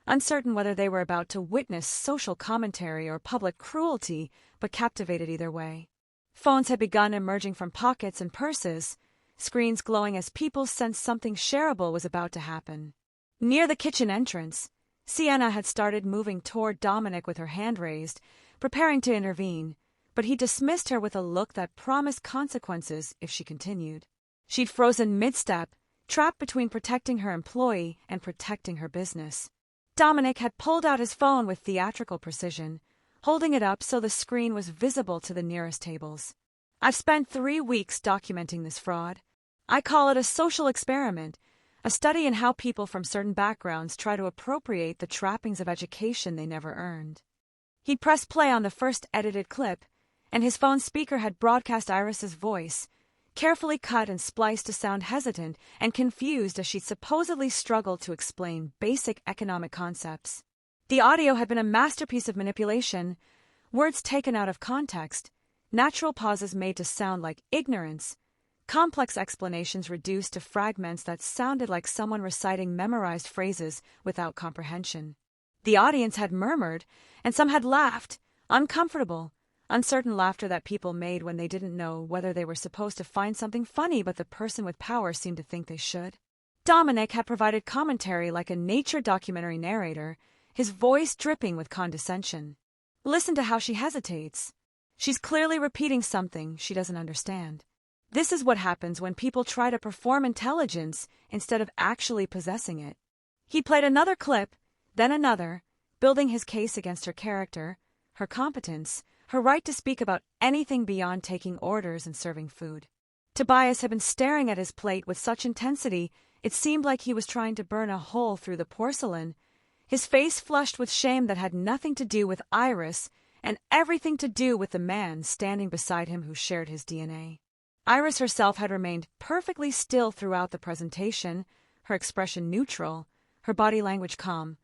[SPEAKER 1] uncertain whether they were about to witness social commentary or public cruelty, but captivated either way. Phones had begun emerging from pockets and purses, screens glowing as people sensed something shareable was about to happen. Near the kitchen entrance, Sienna had started moving toward Dominic with her hand raised, preparing to intervene, but he dismissed her with a look that promised consequences if she continued. She'd frozen mid-step, trapped between protecting her employee and protecting her business. Dominic had pulled out his phone with theatrical precision, holding it up so the screen was visible to the nearest tables. "I've spent 3 weeks documenting this fraud. I call it a social experiment, a study in how people from certain backgrounds try to appropriate the trappings of education they never earned." He'd pressed play on the first edited clip, and his phone speaker had broadcast Iris's voice, carefully cut and spliced to sound hesitant and confused as she supposedly struggled to explain basic economic concepts. The audio had been a masterpiece of manipulation, words taken out of context, natural pauses made to sound like ignorance, complex explanations reduced to fragments that sounded like someone reciting memorized phrases without comprehension. The audience had murmured, and some had laughed, uncomfortable, uncertain laughter that people made when they didn't know whether they were supposed to find something funny but the person with power seemed to think they should. Dominic had provided commentary like a nature documentary narrator, his voice dripping with condescension. "Listen to how she hesitates. She's clearly repeating something she doesn't understand. This is what happens when people try to perform intelligence instead of actually possessing it." He played another clip, then another, building his case against her character, her competence, her right to speak about anything beyond taking orders and serving food. Tobias had been staring at his plate with such intensity it seemed like he was trying to burn a hole through the porcelain, his face flushed with shame that had nothing to do with Iris and everything to do with the man standing beside him who shared his DNA. Iris herself had remained perfectly still throughout the presentation, her expression neutral, her body language calm,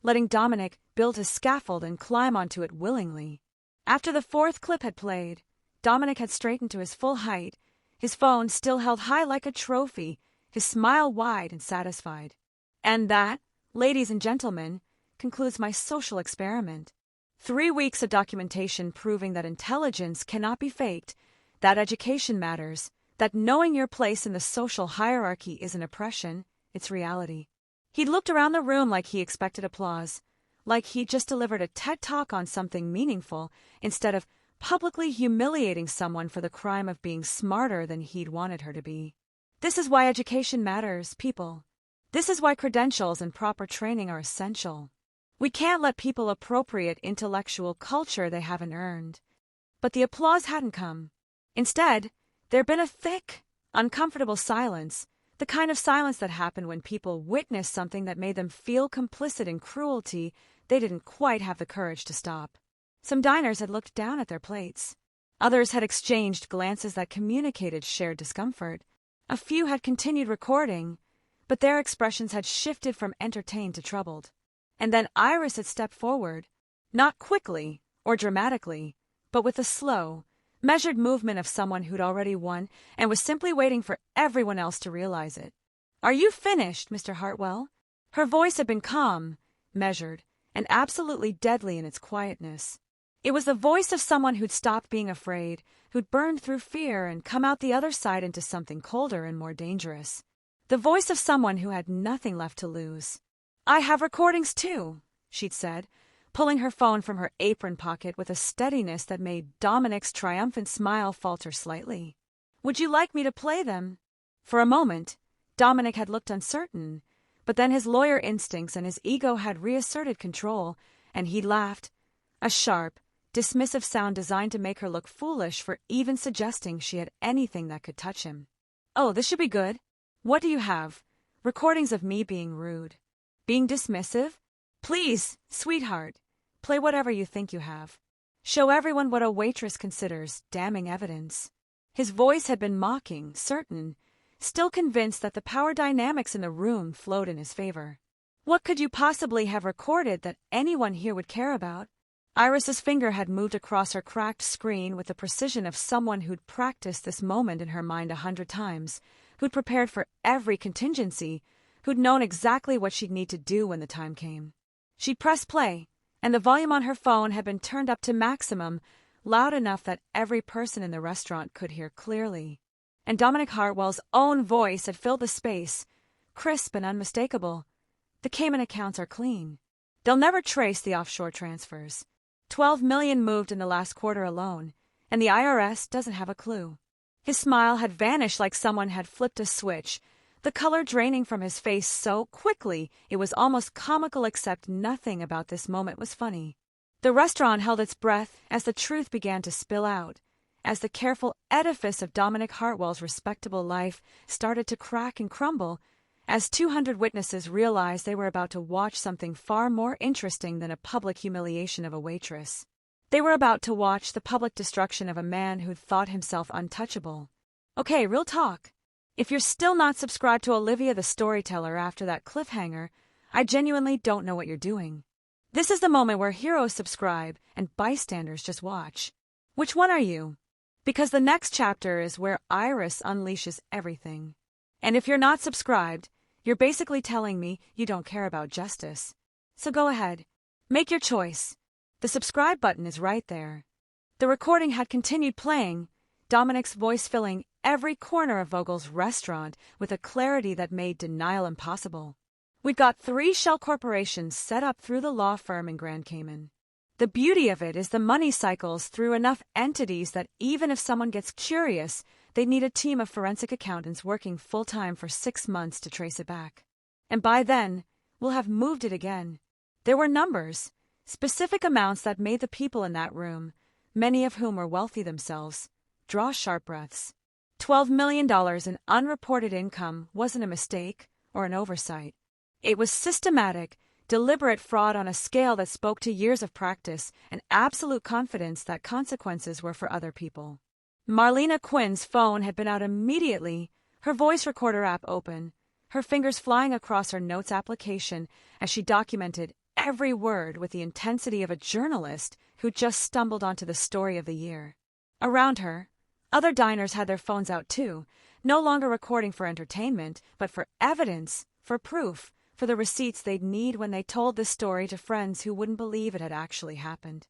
[SPEAKER 1] letting Dominic build his scaffold and climb onto it willingly. After the 4th clip had played, Dominic had straightened to his full height, his phone still held high like a trophy, his smile wide and satisfied. And that, ladies and gentlemen, concludes my social experiment. 3 weeks of documentation proving that intelligence cannot be faked, that education matters, that knowing your place in the social hierarchy isn't oppression, it's reality. He looked around the room like he expected applause, like he'd just delivered a TED Talk on something meaningful, instead of publicly humiliating someone for the crime of being smarter than he'd wanted her to be. This is why education matters, people. This is why credentials and proper training are essential. We can't let people appropriate intellectual culture they haven't earned. But the applause hadn't come. Instead, there'd been a thick, uncomfortable silence, the kind of silence that happened when people witnessed something that made them feel complicit in cruelty they didn't quite have the courage to stop. Some diners had looked down at their plates. Others had exchanged glances that communicated shared discomfort. A few had continued recording, but their expressions had shifted from entertained to troubled. And then Iris had stepped forward, not quickly or dramatically, but with the slow, measured movement of someone who'd already won and was simply waiting for everyone else to realize it. "Are you finished, Mr. Hartwell?" Her voice had been calm, measured, and absolutely deadly in its quietness. It was the voice of someone who'd stopped being afraid, who'd burned through fear and come out the other side into something colder and more dangerous. The voice of someone who had nothing left to lose. "I have recordings too," she'd said, pulling her phone from her apron pocket with a steadiness that made Dominic's triumphant smile falter slightly. "Would you like me to play them?" For a moment, Dominic had looked uncertain, but then his lawyer instincts and his ego had reasserted control, and he laughed, a sharp, dismissive sound designed to make her look foolish for even suggesting she had anything that could touch him. "Oh, this should be good. What do you have? Recordings of me being rude. Being dismissive? Please, sweetheart, play whatever you think you have. Show everyone what a waitress considers damning evidence." His voice had been mocking, certain, still convinced that the power dynamics in the room flowed in his favor. What could you possibly have recorded that anyone here would care about? Iris's finger had moved across her cracked screen with the precision of someone who'd practiced this moment in her mind 100 times, who'd prepared for every contingency, who'd known exactly what she'd need to do when the time came. She'd pressed play, and the volume on her phone had been turned up to maximum, loud enough that every person in the restaurant could hear clearly. And Dominic Hartwell's own voice had filled the space, crisp and unmistakable. "The Cayman accounts are clean. They'll never trace the offshore transfers. 12 million moved in the last quarter alone, and the IRS doesn't have a clue." His smile had vanished like someone had flipped a switch, the color draining from his face so quickly it was almost comical, except nothing about this moment was funny. The restaurant held its breath as the truth began to spill out, as the careful edifice of Dominic Hartwell's respectable life started to crack and crumble, as 200 witnesses realized they were about to watch something far more interesting than a public humiliation of a waitress. They were about to watch the public destruction of a man who'd thought himself untouchable. Okay, real talk. If you're still not subscribed to Olivia the Storyteller after that cliffhanger, I genuinely don't know what you're doing. This is the moment where heroes subscribe and bystanders just watch. Which one are you? Because the next chapter is where Iris unleashes everything. And if you're not subscribed, you're basically telling me you don't care about justice. So go ahead. Make your choice. The subscribe button is right there. The recording had continued playing, Dominic's voice filling every corner of Vogel's restaurant with a clarity that made denial impossible. We've got 3 shell corporations set up through the law firm in Grand Cayman. The beauty of it is the money cycles through enough entities that even if someone gets curious, they'd need a team of forensic accountants working full-time for 6 months to trace it back. And by then, we'll have moved it again. There were numbers, specific amounts that made the people in that room, many of whom were wealthy themselves, draw sharp breaths. $12 million in unreported income wasn't a mistake or an oversight. It was systematic, deliberate fraud on a scale that spoke to years of practice and absolute confidence that consequences were for other people. Marlena Quinn's phone had been out immediately, her voice recorder app open, her fingers flying across her notes application as she documented every word with the intensity of a journalist who just stumbled onto the story of the year. Around her, other diners had their phones out too, no longer recording for entertainment, but for evidence, for proof, for the receipts they'd need when they told this story to friends who wouldn't believe it had actually happened.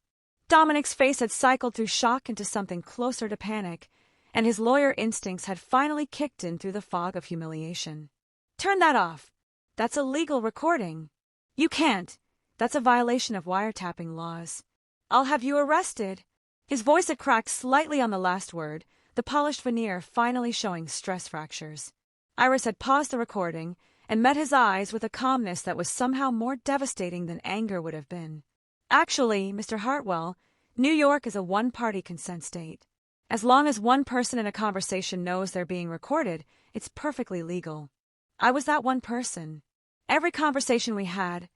[SPEAKER 1] Dominic's face had cycled through shock into something closer to panic, and his lawyer instincts had finally kicked in through the fog of humiliation. "Turn that off. That's a legal recording." "You can't. That's a violation of wiretapping laws." "I'll have you arrested." His voice had cracked slightly on the last word, the polished veneer finally showing stress fractures. Iris had paused the recording and met his eyes with a calmness that was somehow more devastating than anger would have been. "Actually, Mr. Hartwell, New York is a one-party consent state. As long as one person in a conversation knows they're being recorded, it's perfectly legal. I was that one person. Every conversation we had,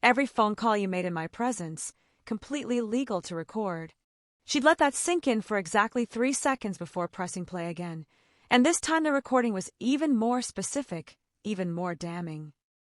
[SPEAKER 1] every phone call you made in my presence, completely legal to record." She'd let that sink in for exactly 3 seconds before pressing play again, and this time the recording was even more specific, even more damning.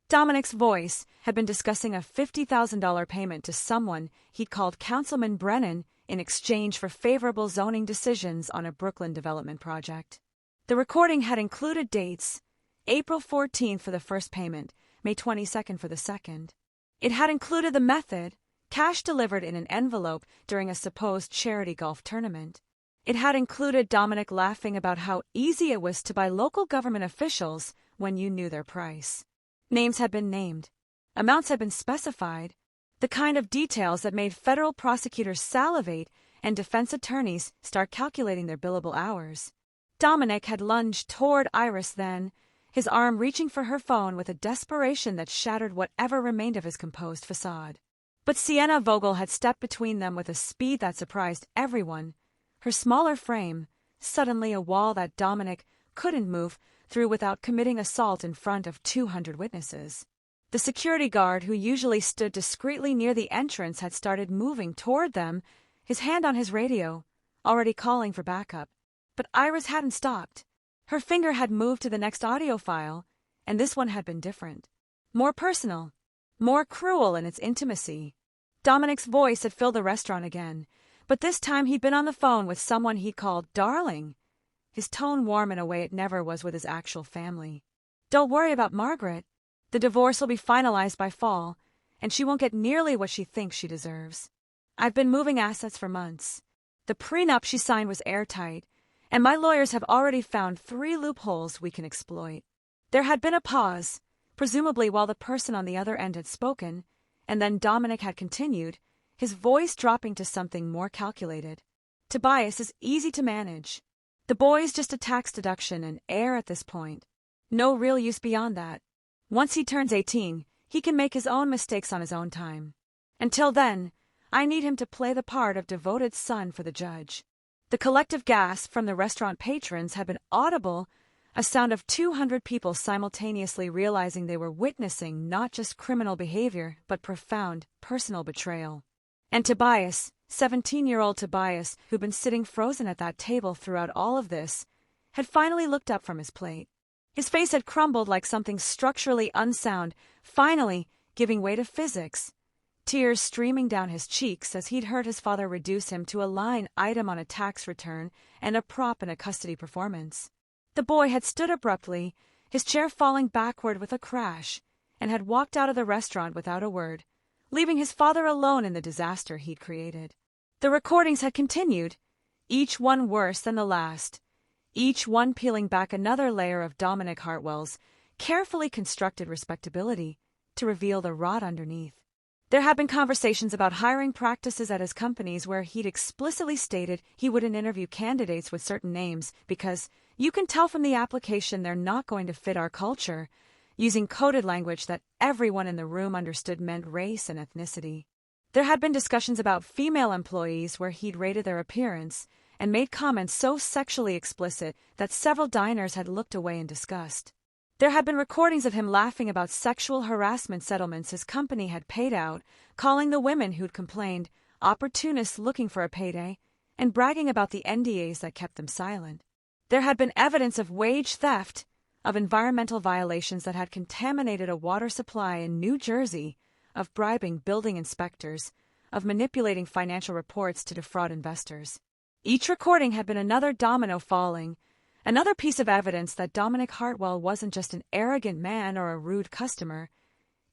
[SPEAKER 1] Dominic's voice had been discussing a $50,000 payment to someone he'd called Councilman Brennan in exchange for favorable zoning decisions on a Brooklyn development project. The recording had included dates: April 14th for the first payment, May 22nd for the second. It had included the method: cash delivered in an envelope during a supposed charity golf tournament. It had included Dominic laughing about how easy it was to buy local government officials when you knew their price. Names had been named. Amounts had been specified. The kind of details that made federal prosecutors salivate and defense attorneys start calculating their billable hours. Dominic had lunged toward Iris then, his arm reaching for her phone with a desperation that shattered whatever remained of his composed facade. But Sienna Vogel had stepped between them with a speed that surprised everyone, her smaller frame, suddenly a wall that Dominic couldn't move through without committing assault in front of 200 witnesses. The security guard, who usually stood discreetly near the entrance, had started moving toward them, his hand on his radio, already calling for backup. But Iris hadn't stopped. Her finger had moved to the next audio file, and this one had been different. More personal, more cruel in its intimacy. Dominic's voice had filled the restaurant again, but this time he'd been on the phone with someone he called darling, his tone warm in a way it never was with his actual family. "Don't worry about Margaret. The divorce will be finalized by fall, and she won't get nearly what she thinks she deserves. I've been moving assets for months. The prenup she signed was airtight, and my lawyers have already found 3 loopholes we can exploit." There had been a pause, presumably while the person on the other end had spoken, and then Dominic had continued, his voice dropping to something more calculated. "Tobias is easy to manage. The boy's just a tax deduction and heir at this point. No real use beyond that. Once he turns 18, he can make his own mistakes on his own time. Until then, I need him to play the part of devoted son for the judge." The collective gasp from the restaurant patrons had been audible, a sound of 200 people simultaneously realizing they were witnessing not just criminal behavior, but profound personal betrayal. And Tobias, 17-year-old Tobias, who'd been sitting frozen at that table throughout all of this, had finally looked up from his plate. His face had crumbled like something structurally unsound, finally giving way to physics. Tears streaming down his cheeks as he'd heard his father reduce him to a line item on a tax return and a prop in a custody performance. The boy had stood abruptly, his chair falling backward with a crash, and had walked out of the restaurant without a word, leaving his father alone in the disaster he'd created. The recordings had continued, each one worse than the last, each one peeling back another layer of Dominic Hartwell's carefully constructed respectability to reveal the rot underneath. There had been conversations about hiring practices at his companies where he'd explicitly stated he wouldn't interview candidates with certain names because you can tell from the application they're not going to fit our culture, using coded language that everyone in the room understood meant race and ethnicity. There had been discussions about female employees where he'd rated their appearance and made comments so sexually explicit that several diners had looked away in disgust. There had been recordings of him laughing about sexual harassment settlements his company had paid out, calling the women who'd complained opportunists looking for a payday, and bragging about the NDAs that kept them silent. There had been evidence of wage theft, of environmental violations that had contaminated a water supply in New Jersey, of bribing building inspectors, of manipulating financial reports to defraud investors. Each recording had been another domino falling, another piece of evidence that Dominic Hartwell wasn't just an arrogant man or a rude customer.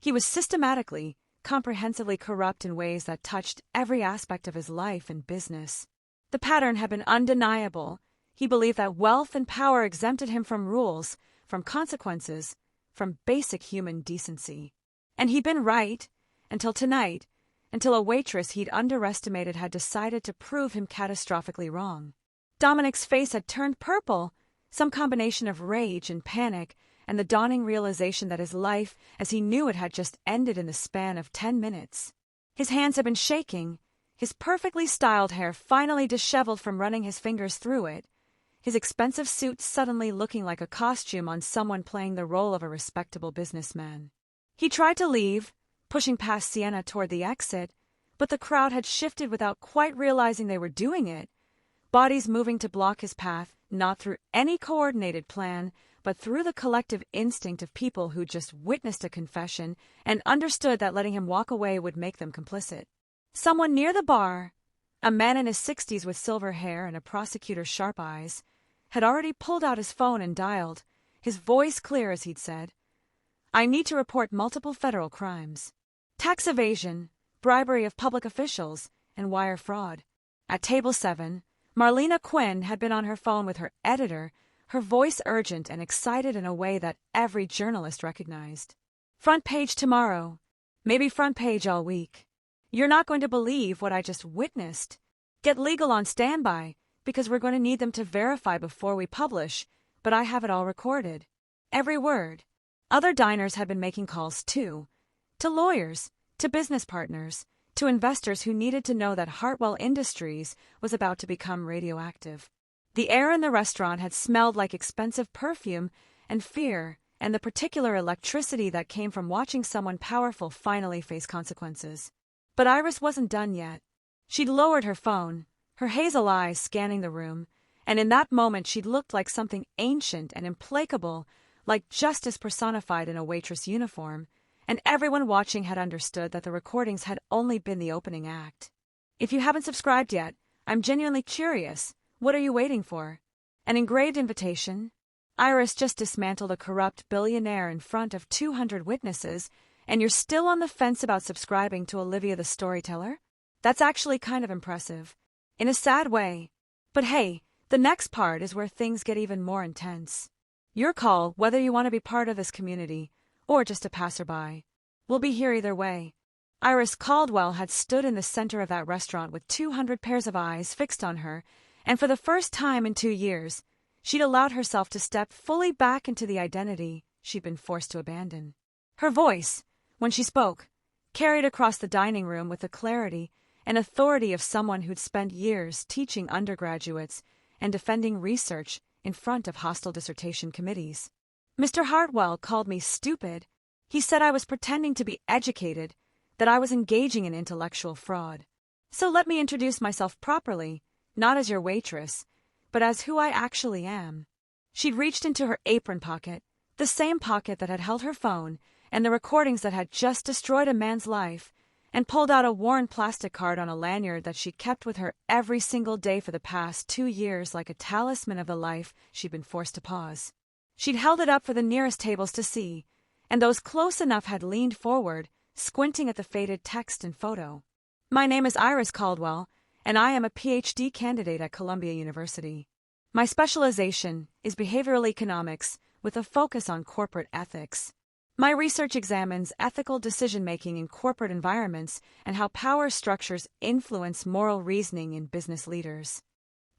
[SPEAKER 1] He was systematically, comprehensively corrupt in ways that touched every aspect of his life and business. The pattern had been undeniable. He believed that wealth and power exempted him from rules, from consequences, from basic human decency. And he'd been right, until tonight, until a waitress he'd underestimated had decided to prove him catastrophically wrong. Dominic's face had turned purple, some combination of rage and panic, and the dawning realization that his life, as he knew it, had just ended in the span of 10 minutes. His hands had been shaking, his perfectly styled hair finally disheveled from running his fingers through it, his expensive suit suddenly looking like a costume on someone playing the role of a respectable businessman. He tried to leave, pushing past Sienna toward the exit, but the crowd had shifted without quite realizing they were doing it, bodies moving to block his path, not through any coordinated plan, but through the collective instinct of people who just witnessed a confession and understood that letting him walk away would make them complicit. Someone near the bar, a man in his 60s with silver hair and a prosecutor's sharp eyes, had already pulled out his phone and dialed, his voice clear as he'd said, "I need to report multiple federal crimes. Tax evasion, bribery of public officials, and wire fraud." At table 7, Marlena Quinn had been on her phone with her editor, her voice urgent and excited in a way that every journalist recognized. "Front page tomorrow. Maybe front page all week. You're not going to believe what I just witnessed. Get legal on standby, because we're going to need them to verify before we publish, but I have it all recorded. Every word." Other diners had been making calls too. To lawyers, to business partners, to investors who needed to know that Hartwell Industries was about to become radioactive. The air in the restaurant had smelled like expensive perfume and fear and the particular electricity that came from watching someone powerful finally face consequences. But Iris wasn't done yet. She'd lowered her phone, her hazel eyes scanning the room, and in that moment she'd looked like something ancient and implacable, like justice personified in a waitress uniform, and everyone watching had understood that the recordings had only been the opening act. "If you haven't subscribed yet, I'm genuinely curious. What are you waiting for? An engraved invitation?" Iris just dismantled a corrupt billionaire in front of 200 witnesses, and you're still on the fence about subscribing to Olivia the Storyteller? That's actually kind of impressive. In a sad way. But hey, the next part is where things get even more intense. Your call, whether you want to be part of this community or just a passerby. We'll be here either way. Iris Caldwell had stood in the center of that restaurant with 200 pairs of eyes fixed on her, and for the first time in 2 years, she'd allowed herself to step fully back into the identity she'd been forced to abandon. Her voice, when she spoke, carried across the dining room with the clarity and authority of someone who'd spent years teaching undergraduates and defending research in front of hostile dissertation committees. "Mr. Hartwell called me stupid. He said I was pretending to be educated, that I was engaging in intellectual fraud. So let me introduce myself properly, not as your waitress, but as who I actually am." She'd reached into her apron pocket, the same pocket that had held her phone and the recordings that had just destroyed a man's life, and pulled out a worn plastic card on a lanyard that she kept with her every single day for the past 2 years like a talisman of the life she'd been forced to pause. She'd held it up for the nearest tables to see, and those close enough had leaned forward, squinting at the faded text and photo. "My name is Iris Caldwell, and I am a PhD candidate at Columbia University. My specialization is behavioral economics with a focus on corporate ethics. My research examines ethical decision-making in corporate environments and how power structures influence moral reasoning in business leaders."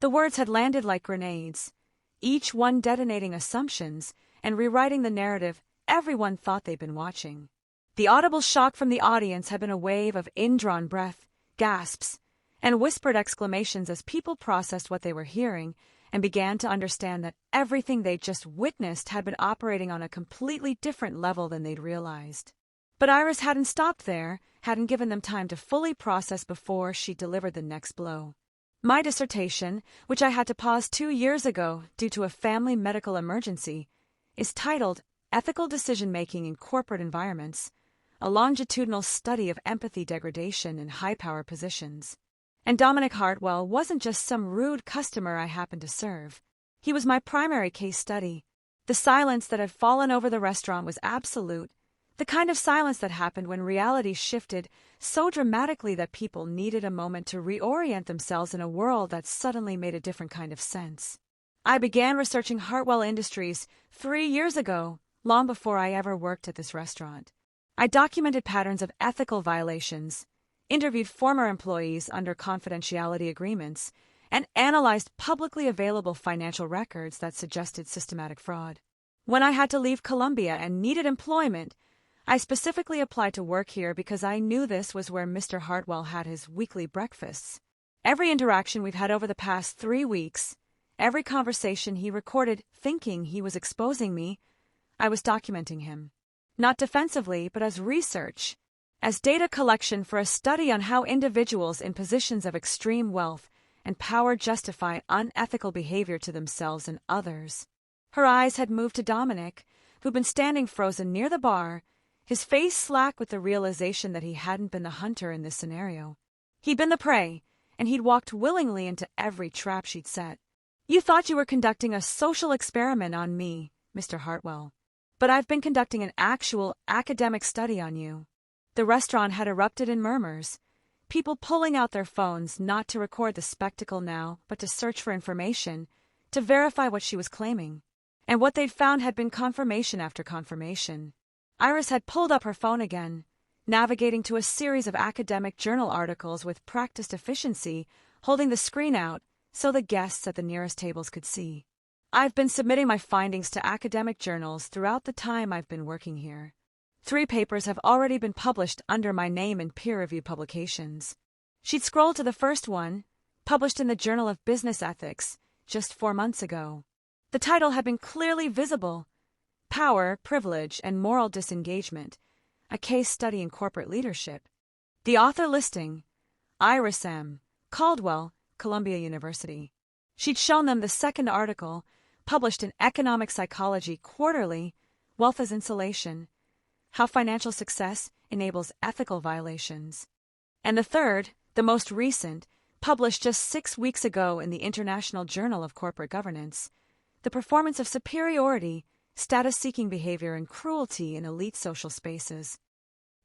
[SPEAKER 1] The words had landed like grenades, each one detonating assumptions and rewriting the narrative everyone thought they'd been watching. The audible shock from the audience had been a wave of indrawn breath, gasps, and whispered exclamations as people processed what they were hearing and began to understand that everything they'd just witnessed had been operating on a completely different level than they'd realized. But Iris hadn't stopped there, hadn't given them time to fully process before she delivered the next blow. "My dissertation, which I had to pause 2 years ago due to a family medical emergency, is titled Ethical Decision-Making in Corporate Environments, a longitudinal study of empathy degradation in high-power positions. And Dominic Hartwell wasn't just some rude customer I happened to serve. He was my primary case study. The silence that had fallen over the restaurant was absolute, The kind of silence that happened when reality shifted so dramatically that people needed a moment to reorient themselves in a world that suddenly made a different kind of sense. I began researching Hartwell Industries 3 years ago, long before I ever worked at this restaurant. I documented patterns of ethical violations, interviewed former employees under confidentiality agreements, and analyzed publicly available financial records that suggested systematic fraud. When I had to leave Colombia and needed employment, I specifically applied to work here because I knew this was where Mr. Hartwell had his weekly breakfasts. Every interaction we've had over the past 3 weeks, every conversation he recorded thinking he was exposing me, I was documenting him. Not defensively, but as research, as data collection for a study on how individuals in positions of extreme wealth and power justify unethical behavior to themselves and others. Her eyes had moved to Dominic, who'd been standing frozen near the bar, his face slack with the realization that he hadn't been the hunter in this scenario. He'd been the prey, and he'd walked willingly into every trap she'd set. You thought you were conducting a social experiment on me, Mr. Hartwell. But I've been conducting an actual academic study on you. The restaurant had erupted in murmurs, people pulling out their phones not to record the spectacle now, but to search for information, to verify what she was claiming. And what they'd found had been confirmation after confirmation. Iris had pulled up her phone again, navigating to a series of academic journal articles with practiced efficiency, holding the screen out so the guests at the nearest tables could see. I've been submitting my findings to academic journals throughout the time I've been working here. 3 papers have already been published under my name in peer-reviewed publications. She'd scrolled to the first one, published in the Journal of Business Ethics, just 4 months ago. The title had been clearly visible: Power, Privilege, and Moral Disengagement, a case study in corporate leadership. The author listing: Iris M. Caldwell, Columbia University. She'd shown them the second article, published in Economic Psychology Quarterly, Wealth as Insulation, How Financial Success Enables Ethical Violations. And the third, the most recent, published just 6 weeks ago in the International Journal of Corporate Governance, The Performance of Superiority, Status-Seeking Behavior and Cruelty in Elite Social Spaces.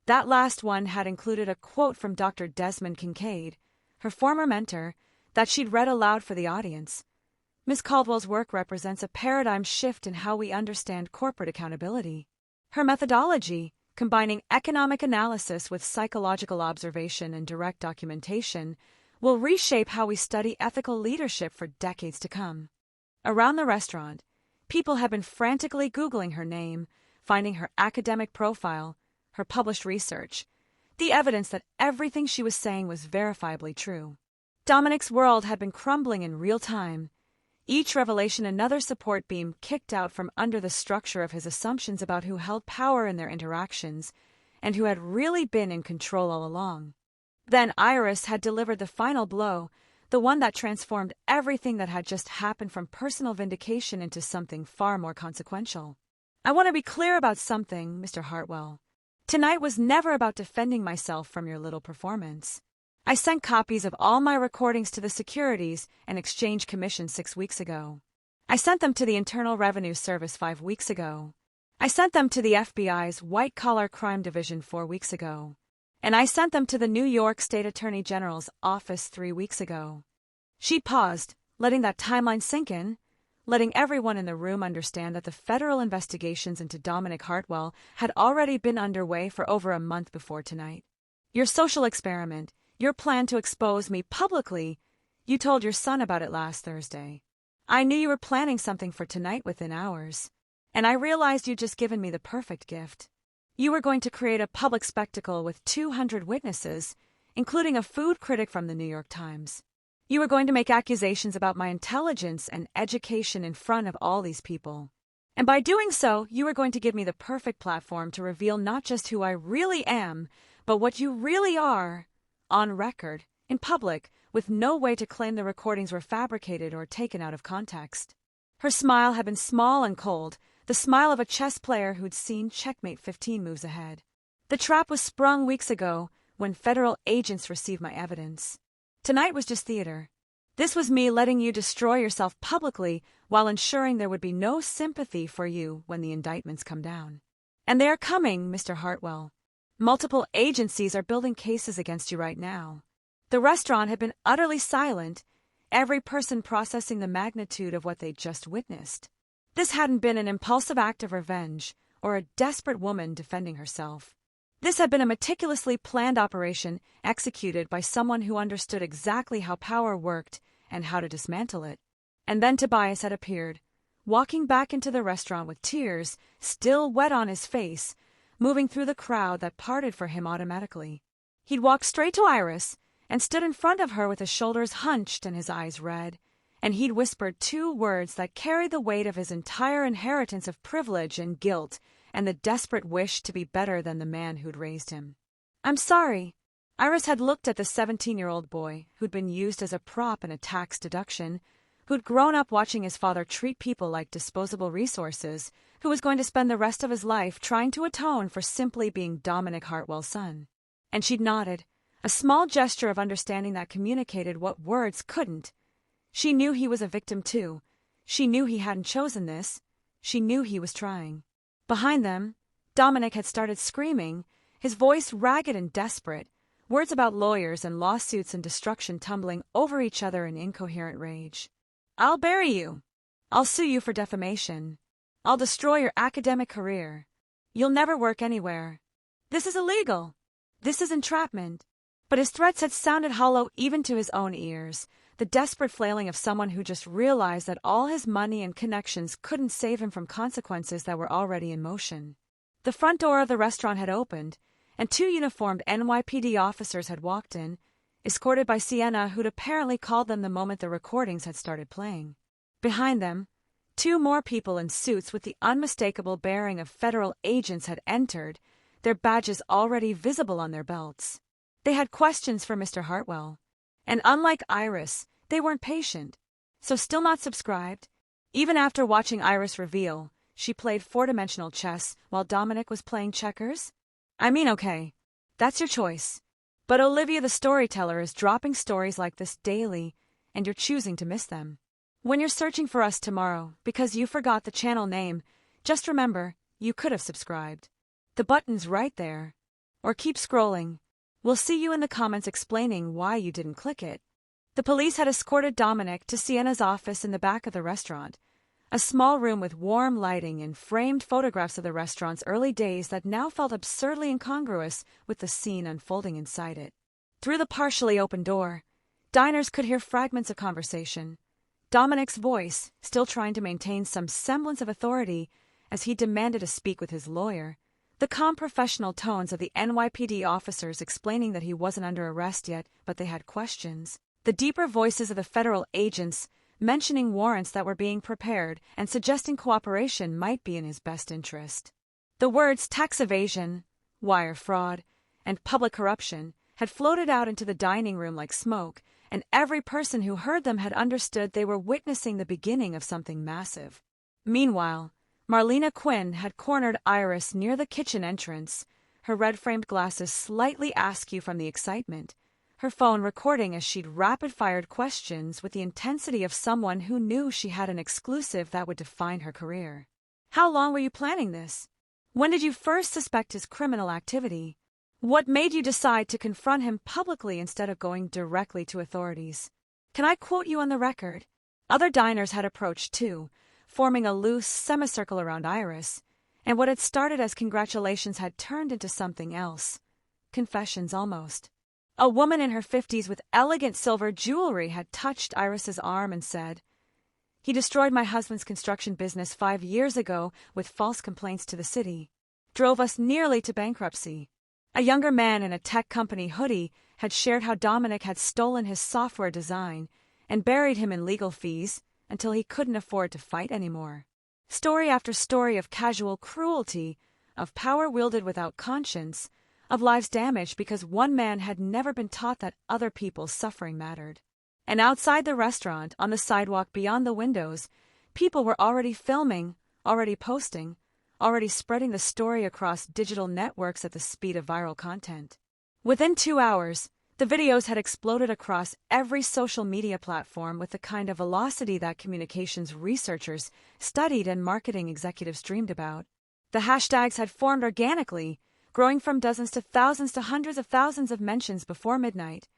[SPEAKER 1] That last one had included a quote from Dr. Desmond Kincaid, her former mentor, that she'd read aloud for the audience. Ms. Caldwell's work represents a paradigm shift in how we understand corporate accountability. Her methodology, combining economic analysis with psychological observation and direct documentation, will reshape how we study ethical leadership for decades to come. Around the restaurant, people have been frantically Googling her name, finding her academic profile, her published research, the evidence that everything she was saying was verifiably true. Dominic's world had been crumbling in real time, each revelation another support beam kicked out from under the structure of his assumptions about who held power in their interactions and who had really been in control all along. Then Iris had delivered the final blow, the one that transformed everything that had just happened from personal vindication into something far more consequential. I want to be clear about something, Mr. Hartwell. Tonight was never about defending myself from your little performance. I sent copies of all my recordings to the Securities and Exchange Commission 6 weeks ago. I sent them to the Internal Revenue Service 5 weeks ago. I sent them to the FBI's White-Collar Crime Division 4 weeks ago. And I sent them to the New York State Attorney General's office 3 weeks ago. She paused, letting that timeline sink in, letting everyone in the room understand that the federal investigations into Dominic Hartwell had already been underway for over a month before tonight. Your social experiment, your plan to expose me publicly, you told your son about it last Thursday. I knew you were planning something for tonight within hours, and I realized you'd just given me the perfect gift. You were going to create a public spectacle with 200 witnesses, including a food critic from the New York Times. You were going to make accusations about my intelligence and education in front of all these people. And by doing so, you were going to give me the perfect platform to reveal not just who I really am, but what you really are, on record, in public, with no way to claim the recordings were fabricated or taken out of context. Her smile had been small and cold, the smile of a chess player who'd seen checkmate 15 moves ahead. The trap was sprung weeks ago when federal agents received my evidence. Tonight was just theater. This was me letting you destroy yourself publicly while ensuring there would be no sympathy for you when the indictments come down. And they are coming, Mr. Hartwell. Multiple agencies are building cases against you right now. The restaurant had been utterly silent, every person processing the magnitude of what they'd just witnessed. This hadn't been an impulsive act of revenge or a desperate woman defending herself. This had been a meticulously planned operation executed by someone who understood exactly how power worked and how to dismantle it. And then Tobias had appeared, walking back into the restaurant with tears still wet on his face, moving through the crowd that parted for him automatically. He'd walked straight to Iris and stood in front of her with his shoulders hunched and his eyes red, and he'd whispered 2 words that carried the weight of his entire inheritance of privilege and guilt and the desperate wish to be better than the man who'd raised him. "I'm sorry." Iris had looked at the 17-year-old boy who'd been used as a prop in a tax deduction, who'd grown up watching his father treat people like disposable resources, who was going to spend the rest of his life trying to atone for simply being Dominic Hartwell's son. And she'd nodded, a small gesture of understanding that communicated what words couldn't. She knew he was a victim too. She knew he hadn't chosen this. She knew he was trying. Behind them, Dominic had started screaming, his voice ragged and desperate, words about lawyers and lawsuits and destruction tumbling over each other in incoherent rage. "I'll bury you. I'll sue you for defamation. I'll destroy your academic career. You'll never work anywhere. This is illegal. This is entrapment." But his threats had sounded hollow even to his own ears, the desperate flailing of someone who just realized that all his money and connections couldn't save him from consequences that were already in motion. The front door of the restaurant had opened, and 2 uniformed NYPD officers had walked in, escorted by Sienna, who'd apparently called them the moment the recordings had started playing. Behind them, 2 more people in suits with the unmistakable bearing of federal agents had entered, their badges already visible on their belts. They had questions for Mr. Hartwell, and unlike Iris, they weren't patient. So still not subscribed, even after watching Iris reveal she played 4-dimensional chess while Dominic was playing checkers? I mean, okay, that's your choice. But Olivia the Storyteller is dropping stories like this daily, and you're choosing to miss them. When you're searching for us tomorrow because you forgot the channel name, just remember you could have subscribed. The button's right there. Or keep scrolling. We'll see you in the comments explaining why you didn't click it. The police had escorted Dominic to Sienna's office in the back of the restaurant, a small room with warm lighting and framed photographs of the restaurant's early days that now felt absurdly incongruous with the scene unfolding inside it. Through the partially open door, diners could hear fragments of conversation. Dominic's voice, still trying to maintain some semblance of authority as he demanded to speak with his lawyer, the calm professional tones of the NYPD officers explaining that he wasn't under arrest yet, but they had questions, the deeper voices of the federal agents mentioning warrants that were being prepared and suggesting cooperation might be in his best interest. The words tax evasion, wire fraud, and public corruption had floated out into the dining room like smoke, and every person who heard them had understood they were witnessing the beginning of something massive. Meanwhile, Marlena Quinn had cornered Iris near the kitchen entrance, her red-framed glasses slightly askew from the excitement, her phone recording as she'd rapid-fired questions with the intensity of someone who knew she had an exclusive that would define her career. "How long were you planning this? When did you first suspect his criminal activity? What made you decide to confront him publicly instead of going directly to authorities? Can I quote you on the record?" Other diners had approached too, forming a loose semicircle around Iris, and what had started as congratulations had turned into something else. Confessions almost. A woman in her 50s with elegant silver jewelry had touched Iris's arm and said, "He destroyed my husband's construction business 5 years ago with false complaints to the city. Drove us nearly to bankruptcy." A younger man in a tech company hoodie had shared how Dominic had stolen his software design and buried him in legal fees until he couldn't afford to fight anymore. Story after story of casual cruelty, of power wielded without conscience, of lives damaged because one man had never been taught that other people's suffering mattered. And outside the restaurant, on the sidewalk beyond the windows, people were already filming, already posting, already spreading the story across digital networks at the speed of viral content. Within 2 hours, the videos had exploded across every social media platform with the kind of velocity that communications researchers studied and marketing executives dreamed about. The hashtags had formed organically, growing from dozens to thousands to hundreds of thousands of mentions before midnight.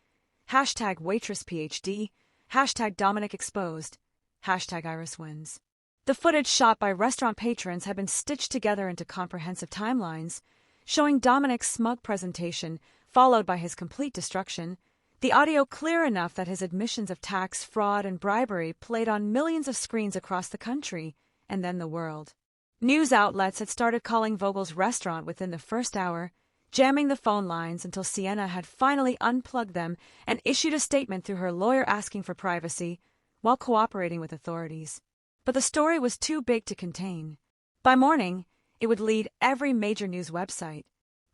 [SPEAKER 1] Hashtag Waitress PhD, hashtag Dominic exposed, hashtag Iris wins. The footage shot by restaurant patrons had been stitched together into comprehensive timelines, showing Dominic's smug presentation, followed by his complete destruction, the audio clear enough that his admissions of tax, fraud, and bribery played on millions of screens across the country, and then the world. News outlets had started calling Vogel's restaurant within the first hour, jamming the phone lines until Sienna had finally unplugged them and issued a statement through her lawyer asking for privacy, while cooperating with authorities. But the story was too big to contain. By morning, it would lead every major news website.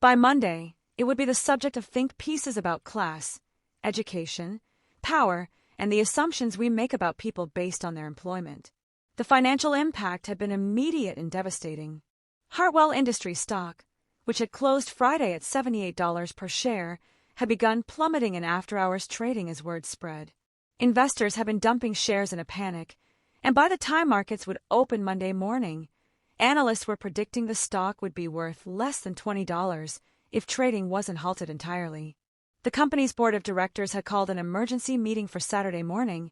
[SPEAKER 1] By Monday, it would be the subject of think pieces about class, education, power, and the assumptions we make about people based on their employment. The financial impact had been immediate and devastating. Hartwell Industries stock, which had closed Friday at $78 per share, had begun plummeting in after-hours trading as word spread. Investors had been dumping shares in a panic, and by the time markets would open Monday morning, analysts were predicting the stock would be worth less than $20 if trading wasn't halted entirely. The company's board of directors had called an emergency meeting for Saturday morning,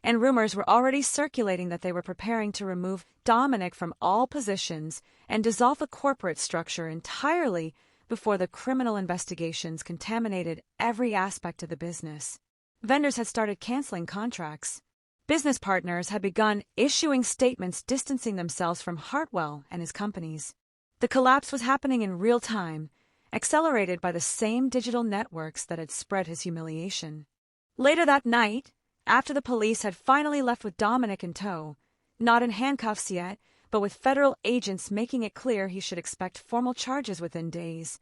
[SPEAKER 1] and rumors were already circulating that they were preparing to remove Dominic from all positions and dissolve the corporate structure entirely before the criminal investigations contaminated every aspect of the business. Vendors had started canceling contracts. Business partners had begun issuing statements distancing themselves from Hartwell and his companies. The collapse was happening in real time, accelerated by the same digital networks that had spread his humiliation. Later that night, after the police had finally left with Dominic in tow, not in handcuffs yet, but with federal agents making it clear he should expect formal charges within days,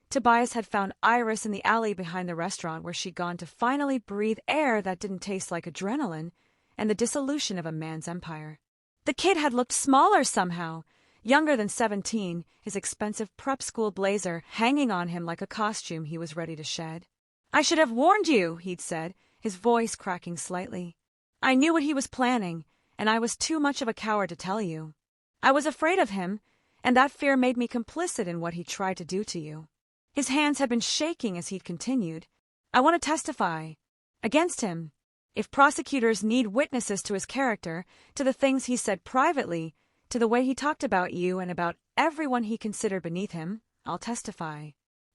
[SPEAKER 1] Tobias had found Iris in the alley behind the restaurant where she'd gone to finally breathe air that didn't taste like adrenaline and the dissolution of a man's empire. The kid had looked smaller somehow, younger than 17, his expensive prep school blazer hanging on him like a costume he was ready to shed. "I should have warned you," he'd said, his voice cracking slightly. "I knew what he was planning, and I was too much of a coward to tell you. I was afraid of him, and that fear made me complicit in what he tried to do to you." His hands had been shaking as he'd continued. "I want to testify. Against him. If prosecutors need witnesses to his character, to the things he said privately, to the way he talked about you and about everyone he considered beneath him, I'll testify.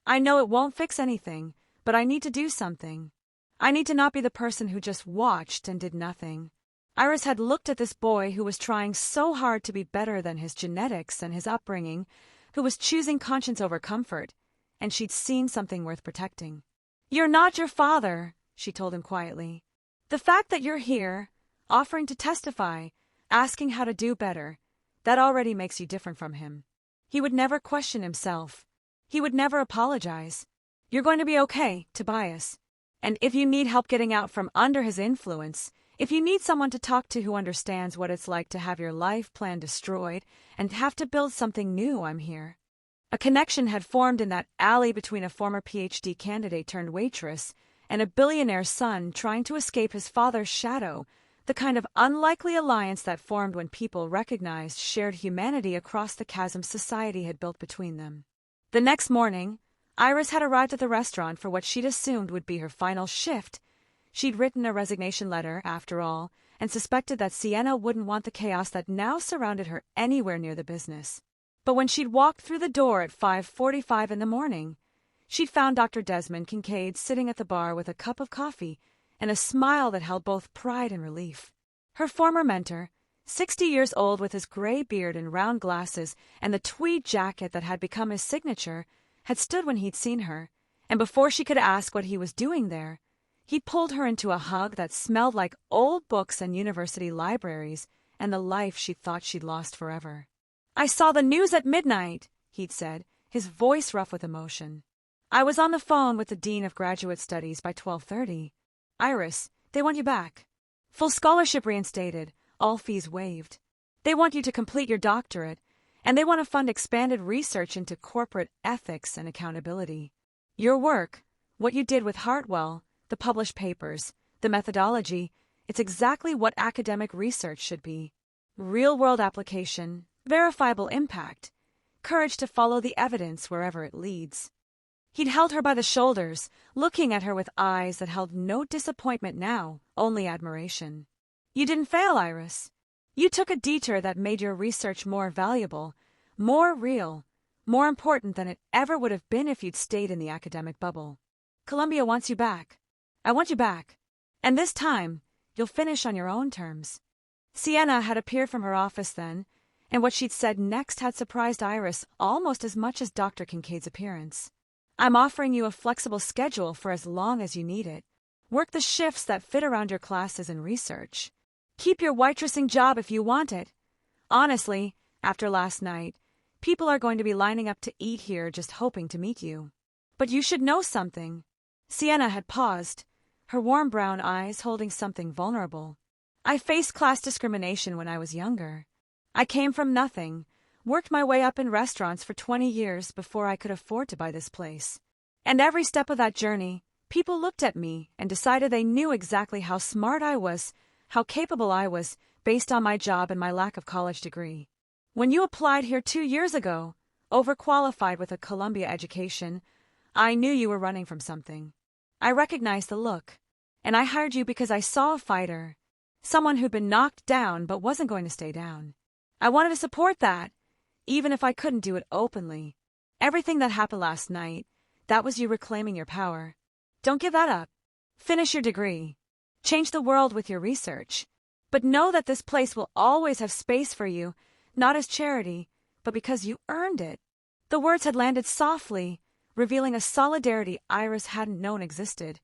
[SPEAKER 1] I know it won't fix anything, but I need to do something. I need to not be the person who just watched and did nothing." Iris had looked at this boy who was trying so hard to be better than his genetics and his upbringing, who was choosing conscience over comfort, and she'd seen something worth protecting. "You're not your father," she told him quietly. "The fact that you're here, offering to testify, asking how to do better, that already makes you different from him. He would never question himself. He would never apologize. You're going to be okay, Tobias. And if you need help getting out from under his influence, if you need someone to talk to who understands what it's like to have your life plan destroyed and have to build something new, I'm here." A connection had formed in that alley between a former PhD candidate turned waitress and a billionaire's son trying to escape his father's shadow, the kind of unlikely alliance that formed when people recognized shared humanity across the chasm society had built between them. The next morning, Iris had arrived at the restaurant for what she'd assumed would be her final shift. She'd written a resignation letter, after all, and suspected that Sienna wouldn't want the chaos that now surrounded her anywhere near the business. But when she'd walked through the door at 5:45 in the morning, she'd found Dr. Desmond Kincaid sitting at the bar with a cup of coffee and a smile that held both pride and relief. Her former mentor, 60 years old with his gray beard and round glasses and the tweed jacket that had become his signature, had stood when he'd seen her, and before she could ask what he was doing there, he pulled her into a hug that smelled like old books and university libraries and the life she thought she'd lost forever. "I saw the news at midnight," he'd said, his voice rough with emotion. "I was on the phone with the Dean of Graduate Studies by 12:30. Iris, they want you back. Full scholarship reinstated, all fees waived. They want you to complete your doctorate, and they want to fund expanded research into corporate ethics and accountability. Your work, what you did with Hartwell, the published papers, the methodology, it's exactly what academic research should be. Real-world application, verifiable impact. courage to follow the evidence wherever it leads. He'd held her by the shoulders, looking at her with eyes that held no disappointment now, only admiration. You didn't fail, Iris. You took a detour that made your research more valuable, more real, more important than it ever would have been if you'd stayed in the academic bubble. Columbia wants you back. I want you back. And this time, you'll finish on your own terms. Sienna had appeared from her office then, and what she'd said next had surprised Iris almost as much as Dr. Kincaid's appearance. I'm offering you a flexible schedule for as long as you need it. Work the shifts that fit around your classes and research. Keep your waitressing job if you want it. Honestly, after last night, people are going to be lining up to eat here just hoping to meet you. But you should know something. Sienna had paused, her warm brown eyes holding something vulnerable. I faced class discrimination when I was younger. I came from nothing, worked my way up in restaurants for 20 years before I could afford to buy this place. And every step of that journey, people looked at me and decided they knew exactly how smart I was, how capable I was, based on my job and my lack of college degree. When you applied here 2 years ago, overqualified with a Columbia education, I knew you were running from something. I recognized the look, and I hired you because I saw a fighter, someone who'd been knocked down but wasn't going to stay down. I wanted to support that, even if I couldn't do it openly. Everything that happened last night, that was you reclaiming your power. Don't give that up. Finish your degree. Change the world with your research. But know that this place will always have space for you, not as charity, but because you earned it. The words had landed softly, revealing a solidarity Iris hadn't known existed,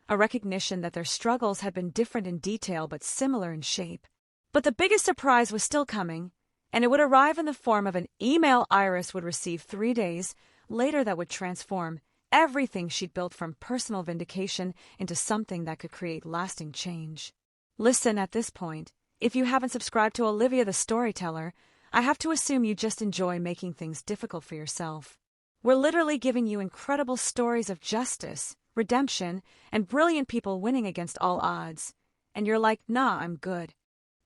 [SPEAKER 1] a recognition that their struggles had been different in detail but similar in shape. But the biggest surprise was still coming, and it would arrive in the form of an email Iris would receive 3 days later that would transform everything she'd built from personal vindication into something that could create lasting change. Listen, at this point, if you haven't subscribed to Olivia the Storyteller, I have to assume you just enjoy making things difficult for yourself. We're literally giving you incredible stories of justice, redemption, and brilliant people winning against all odds. And you're like, nah, I'm good.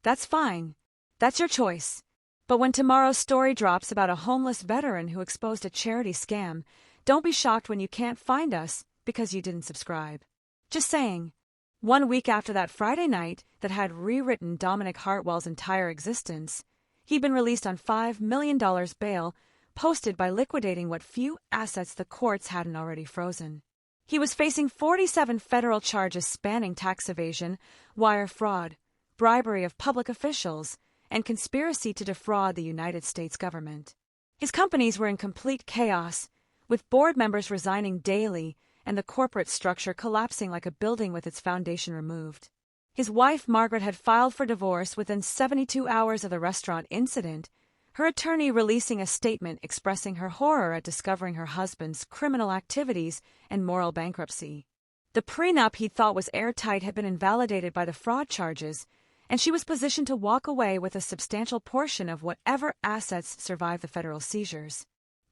[SPEAKER 1] That's fine. That's your choice. But when tomorrow's story drops about a homeless veteran who exposed a charity scam, don't be shocked when you can't find us because you didn't subscribe. Just saying. 1 week after that Friday night that had rewritten Dominic Hartwell's entire existence, he'd been released on $5 million bail, posted by liquidating what few assets the courts hadn't already frozen. He was facing 47 federal charges spanning tax evasion, wire fraud, bribery of public officials, and conspiracy to defraud the United States government. His companies were in complete chaos, with board members resigning daily and the corporate structure collapsing like a building with its foundation removed. His wife, Margaret, had filed for divorce within 72 hours of the restaurant incident, her attorney releasing a statement expressing her horror at discovering her husband's criminal activities and moral bankruptcy. The prenup he thought was airtight had been invalidated by the fraud charges, and she was positioned to walk away with a substantial portion of whatever assets survived the federal seizures.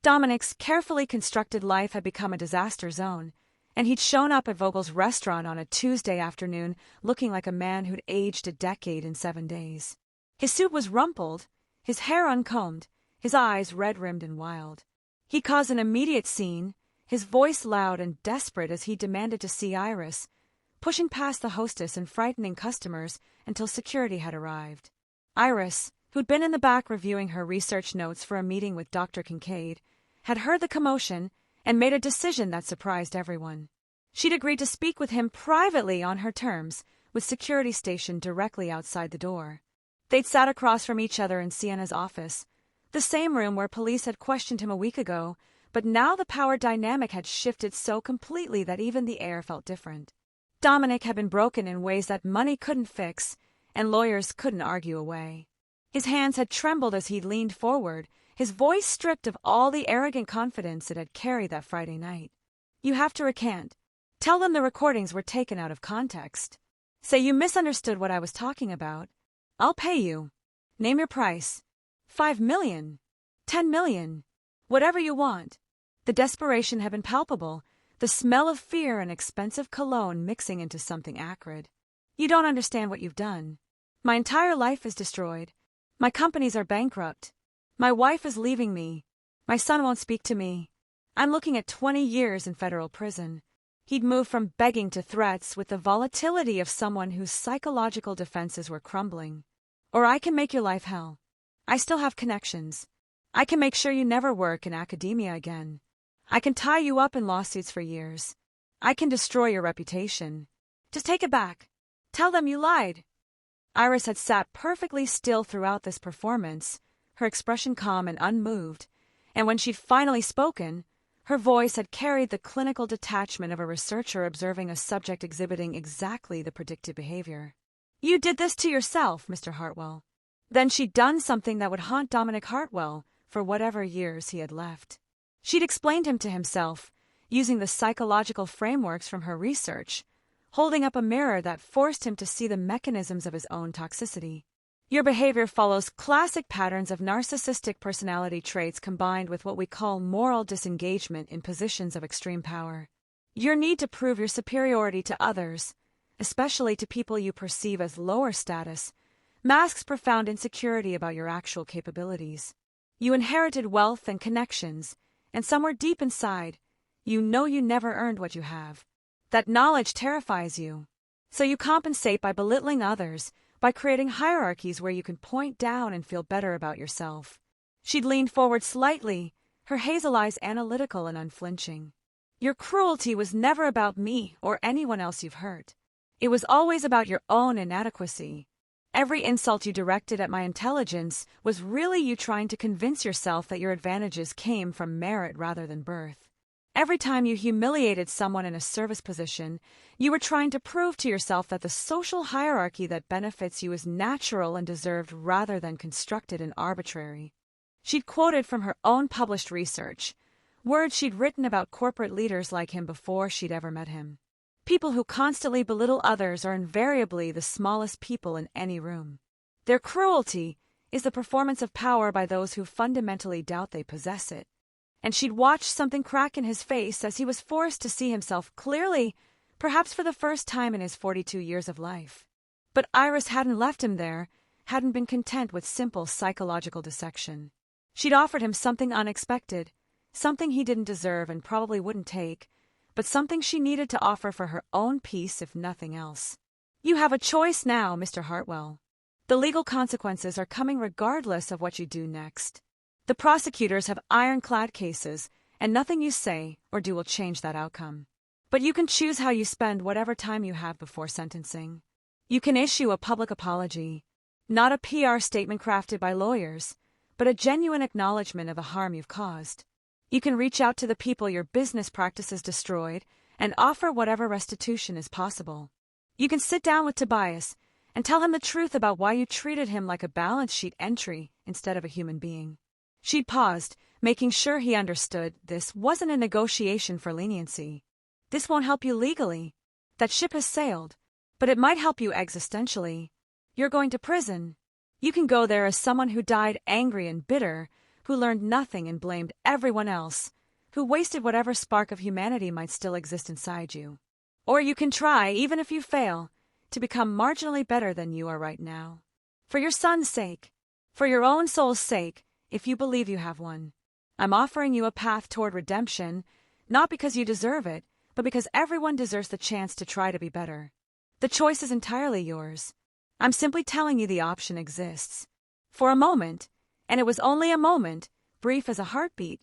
[SPEAKER 1] Dominic's carefully constructed life had become a disaster zone, and he'd shown up at Vogel's restaurant on a Tuesday afternoon looking like a man who'd aged a decade in 7 days. His suit was rumpled, his hair uncombed, his eyes red-rimmed and wild. He caused an immediate scene, his voice loud and desperate as he demanded to see Iris, pushing past the hostess and frightening customers until security had arrived. Iris, who'd been in the back reviewing her research notes for a meeting with Dr. Kincaid, had heard the commotion and made a decision that surprised everyone. She'd agreed to speak with him privately on her terms, with security stationed directly outside the door. They'd sat across from each other in Sienna's office, the same room where police had questioned him a week ago, but now the power dynamic had shifted so completely that even the air felt different. Dominic had been broken in ways that money couldn't fix, and lawyers couldn't argue away. His hands had trembled as he leaned forward, his voice stripped of all the arrogant confidence it had carried that Friday night. You have to recant. Tell them the recordings were taken out of context. Say you misunderstood what I was talking about. I'll pay you. Name your price. 5 million. 10 million. Whatever you want. The desperation had been palpable, the smell of fear and expensive cologne mixing into something acrid. You don't understand what you've done. My entire life is destroyed. My companies are bankrupt. My wife is leaving me. My son won't speak to me. I'm looking at 20 years in federal prison. He'd move from begging to threats with the volatility of someone whose psychological defenses were crumbling. Or I can make your life hell. I still have connections. I can make sure you never work in academia again. I can tie you up in lawsuits for years. I can destroy your reputation. Just take it back. Tell them you lied. Iris had sat perfectly still throughout this performance, her expression calm and unmoved, and when she'd finally spoken, her voice had carried the clinical detachment of a researcher observing a subject exhibiting exactly the predicted behavior. You did this to yourself, Mr. Hartwell. Then she'd done something that would haunt Dominic Hartwell for whatever years he had left. She'd explained him to himself, using the psychological frameworks from her research, holding up a mirror that forced him to see the mechanisms of his own toxicity. Your behavior follows classic patterns of narcissistic personality traits combined with what we call moral disengagement in positions of extreme power. Your need to prove your superiority to others, especially to people you perceive as lower status, masks profound insecurity about your actual capabilities. You inherited wealth and connections, and somewhere deep inside, you know you never earned what you have. That knowledge terrifies you. So you compensate by belittling others, by creating hierarchies where you can point down and feel better about yourself. She'd leaned forward slightly, her hazel eyes analytical and unflinching. Your cruelty was never about me or anyone else you've hurt. It was always about your own inadequacy. Every insult you directed at my intelligence was really you trying to convince yourself that your advantages came from merit rather than birth. Every time you humiliated someone in a service position, you were trying to prove to yourself that the social hierarchy that benefits you is natural and deserved rather than constructed and arbitrary. She'd quoted from her own published research, words she'd written about corporate leaders like him before she'd ever met him. People who constantly belittle others are invariably the smallest people in any room. Their cruelty is the performance of power by those who fundamentally doubt they possess it. And she'd watched something crack in his face as he was forced to see himself clearly, perhaps for the first time in his 42 years of life. But Iris hadn't left him there, hadn't been content with simple psychological dissection. She'd offered him something unexpected, something he didn't deserve and probably wouldn't take, but something she needed to offer for her own peace if nothing else. You have a choice now, Mr. Hartwell. The legal consequences are coming regardless of what you do next. The prosecutors have ironclad cases, and nothing you say or do will change that outcome. But you can choose how you spend whatever time you have before sentencing. You can issue a public apology, not a PR statement crafted by lawyers, but a genuine acknowledgement of the harm you've caused. You can reach out to the people your business practices destroyed and offer whatever restitution is possible. You can sit down with Tobias and tell him the truth about why you treated him like a balance sheet entry instead of a human being. She'd paused, making sure he understood this wasn't a negotiation for leniency. This won't help you legally. That ship has sailed. But it might help you existentially. You're going to prison. You can go there as someone who died angry and bitter, who learned nothing and blamed everyone else, who wasted whatever spark of humanity might still exist inside you. Or you can try, even if you fail, to become marginally better than you are right now. For your son's sake. For your own soul's sake. If you believe you have one. I'm offering you a path toward redemption, not because you deserve it, but because everyone deserves the chance to try to be better. The choice is entirely yours. I'm simply telling you the option exists. For a moment, and it was only a moment, brief as a heartbeat,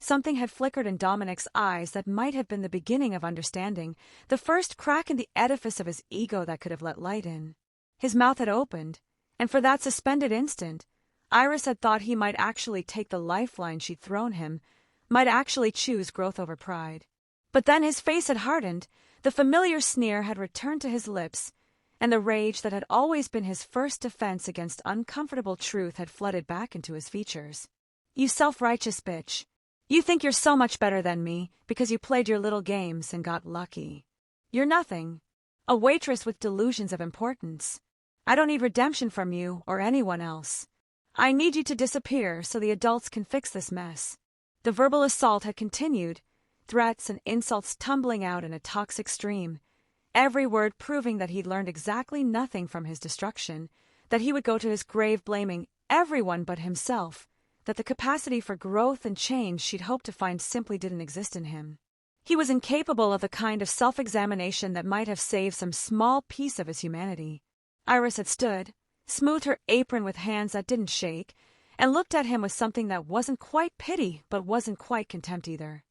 [SPEAKER 1] something had flickered in Dominic's eyes that might have been the beginning of understanding, the first crack in the edifice of his ego that could have let light in. His mouth had opened, and for that suspended instant, Iris had thought he might actually take the lifeline she'd thrown him, might actually choose growth over pride. But then his face had hardened, the familiar sneer had returned to his lips, and the rage that had always been his first defense against uncomfortable truth had flooded back into his features. You self-righteous bitch. You think you're so much better than me because you played your little games and got lucky. You're nothing. A waitress with delusions of importance. I don't need redemption from you or anyone else. I need you to disappear so the adults can fix this mess. The verbal assault had continued, threats and insults tumbling out in a toxic stream, every word proving that he'd learned exactly nothing from his destruction, that he would go to his grave blaming everyone but himself, that the capacity for growth and change she'd hoped to find simply didn't exist in him. He was incapable of the kind of self-examination that might have saved some small piece of his humanity. Iris had stood, smoothed her apron with hands that didn't shake, and looked at him with something that wasn't quite pity but wasn't quite contempt either.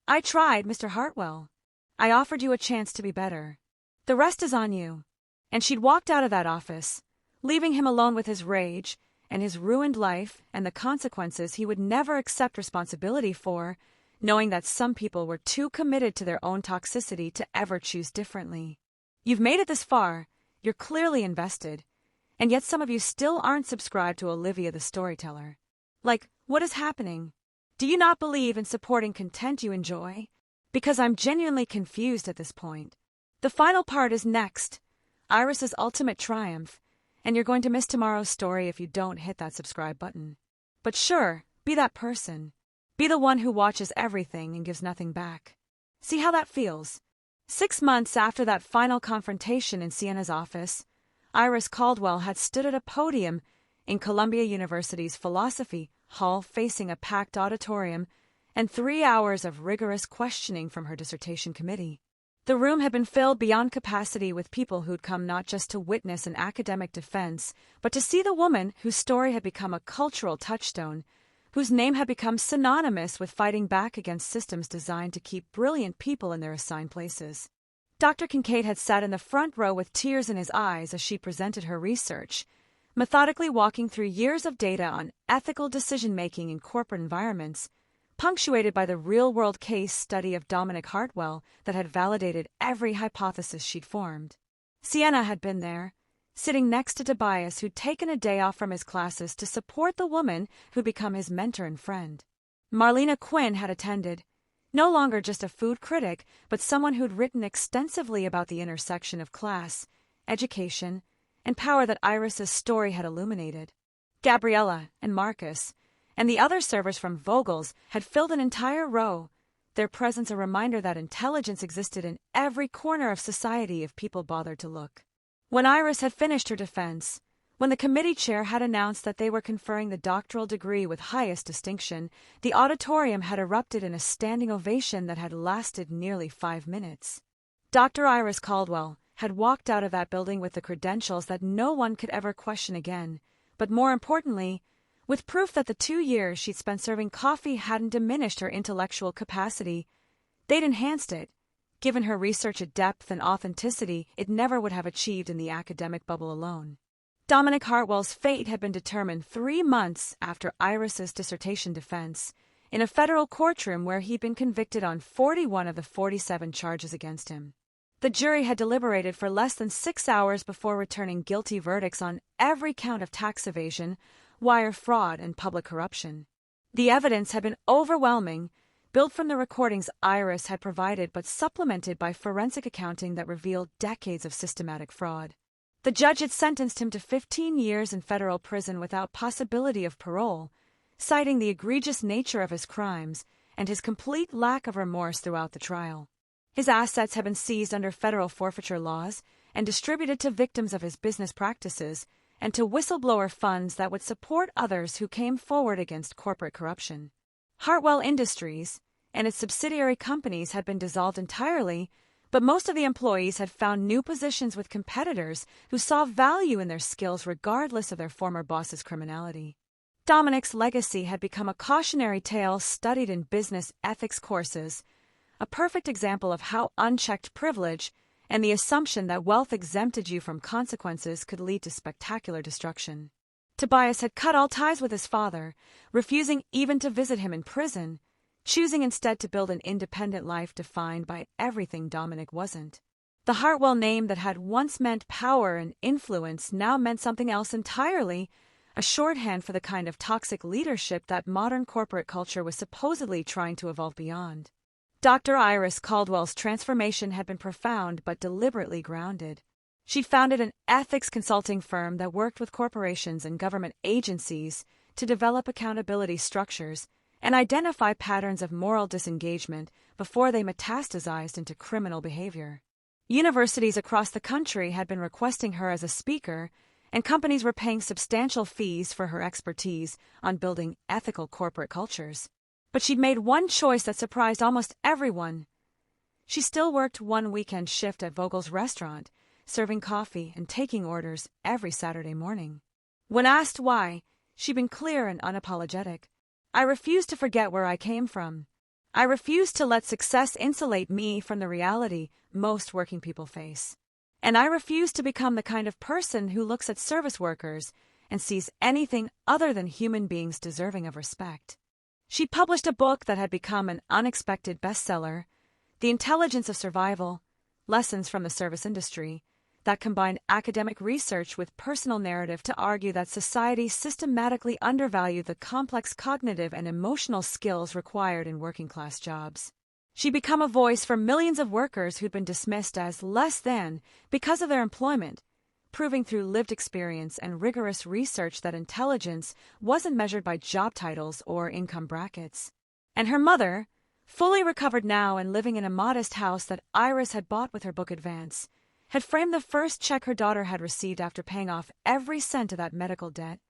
[SPEAKER 1] "I tried, Mr. Hartwell. I offered you a chance to be better. The rest is on you." And she'd walked out of that office, leaving him alone with his rage and his ruined life and the consequences he would never accept responsibility for, knowing that some people were too committed to their own toxicity to ever choose differently. You've made it this far, you're clearly invested, and yet some of you still aren't subscribed to Olivia the Storyteller. Like, what is happening? Do you not believe in supporting content you enjoy? Because I'm genuinely confused at this point. The final part is next, Iris's ultimate triumph, and you're going to miss tomorrow's story if you don't hit that subscribe button. But sure, be that person. Be the one who watches everything and gives nothing back. See how that feels? 6 months after that final confrontation in Sienna's office, Iris Caldwell had stood at a podium in Columbia University's philosophy hall facing a packed auditorium and 3 hours of rigorous questioning from her dissertation committee. The room had been filled beyond capacity with people who'd come not just to witness an academic defense, but to see the woman whose story had become a cultural touchstone, whose name had become synonymous with fighting back against systems designed to keep brilliant people in their assigned places. Dr. Kincaid had sat in the front row with tears in his eyes as she presented her research, methodically walking through years of data on ethical decision-making in corporate environments, punctuated by the real-world case study of Dominic Hartwell that had validated every hypothesis she'd formed. Sienna had been there, sitting next to Tobias, who'd taken a day off from his classes to support the woman who'd become his mentor and friend. Marlena Quinn had attended, no longer just a food critic, but someone who'd written extensively about the intersection of class, education, and power that Iris's story had illuminated. Gabriella and Marcus, and the other servers from Vogel's had filled an entire row, their presence a reminder that intelligence existed in every corner of society if people bothered to look. When Iris had finished her defense, when the committee chair had announced that they were conferring the doctoral degree with highest distinction, the auditorium had erupted in a standing ovation that had lasted nearly 5 minutes. Dr. Iris Caldwell had walked out of that building with the credentials that no one could ever question again, but more importantly, with proof that the 2 years she'd spent serving coffee hadn't diminished her intellectual capacity. They'd enhanced it, given her research a depth and authenticity it never would have achieved in the academic bubble alone. Dominic Hartwell's fate had been determined 3 months after Iris's dissertation defense, in a federal courtroom where he'd been convicted on 41 of the 47 charges against him. The jury had deliberated for less than 6 hours before returning guilty verdicts on every count of tax evasion, wire fraud, and public corruption. The evidence had been overwhelming, built from the recordings Iris had provided but supplemented by forensic accounting that revealed decades of systematic fraud. The judge had sentenced him to 15 years in federal prison without possibility of parole, citing the egregious nature of his crimes and his complete lack of remorse throughout the trial. His assets had been seized under federal forfeiture laws and distributed to victims of his business practices and to whistleblower funds that would support others who came forward against corporate corruption. Hartwell Industries and its subsidiary companies had been dissolved entirely, but most of the employees had found new positions with competitors who saw value in their skills regardless of their former boss's criminality. Dominic's legacy had become a cautionary tale studied in business ethics courses, a perfect example of how unchecked privilege and the assumption that wealth exempted you from consequences could lead to spectacular destruction. Tobias had cut all ties with his father, refusing even to visit him in prison, choosing instead to build an independent life defined by everything Dominic wasn't. The Hartwell name that had once meant power and influence now meant something else entirely, a shorthand for the kind of toxic leadership that modern corporate culture was supposedly trying to evolve beyond. Dr. Iris Caldwell's transformation had been profound but deliberately grounded. She'd founded an ethics consulting firm that worked with corporations and government agencies to develop accountability structures and identify patterns of moral disengagement before they metastasized into criminal behavior. Universities across the country had been requesting her as a speaker, and companies were paying substantial fees for her expertise on building ethical corporate cultures. But she'd made one choice that surprised almost everyone. She still worked one weekend shift at Vogel's restaurant, serving coffee and taking orders every Saturday morning. When asked why, she'd been clear and unapologetic. "I refuse to forget where I came from. I refuse to let success insulate me from the reality most working people face. And I refuse to become the kind of person who looks at service workers and sees anything other than human beings deserving of respect." She published a book that had become an unexpected bestseller, The Intelligence of Survival, Lessons from the Service Industry, that combined academic research with personal narrative to argue that society systematically undervalued the complex cognitive and emotional skills required in working-class jobs. She'd become a voice for millions of workers who'd been dismissed as less than because of their employment, proving through lived experience and rigorous research that intelligence wasn't measured by job titles or income brackets. And her mother, fully recovered now and living in a modest house that Iris had bought with her book advance, had framed the first check her daughter had received after paying off every cent of that medical debt,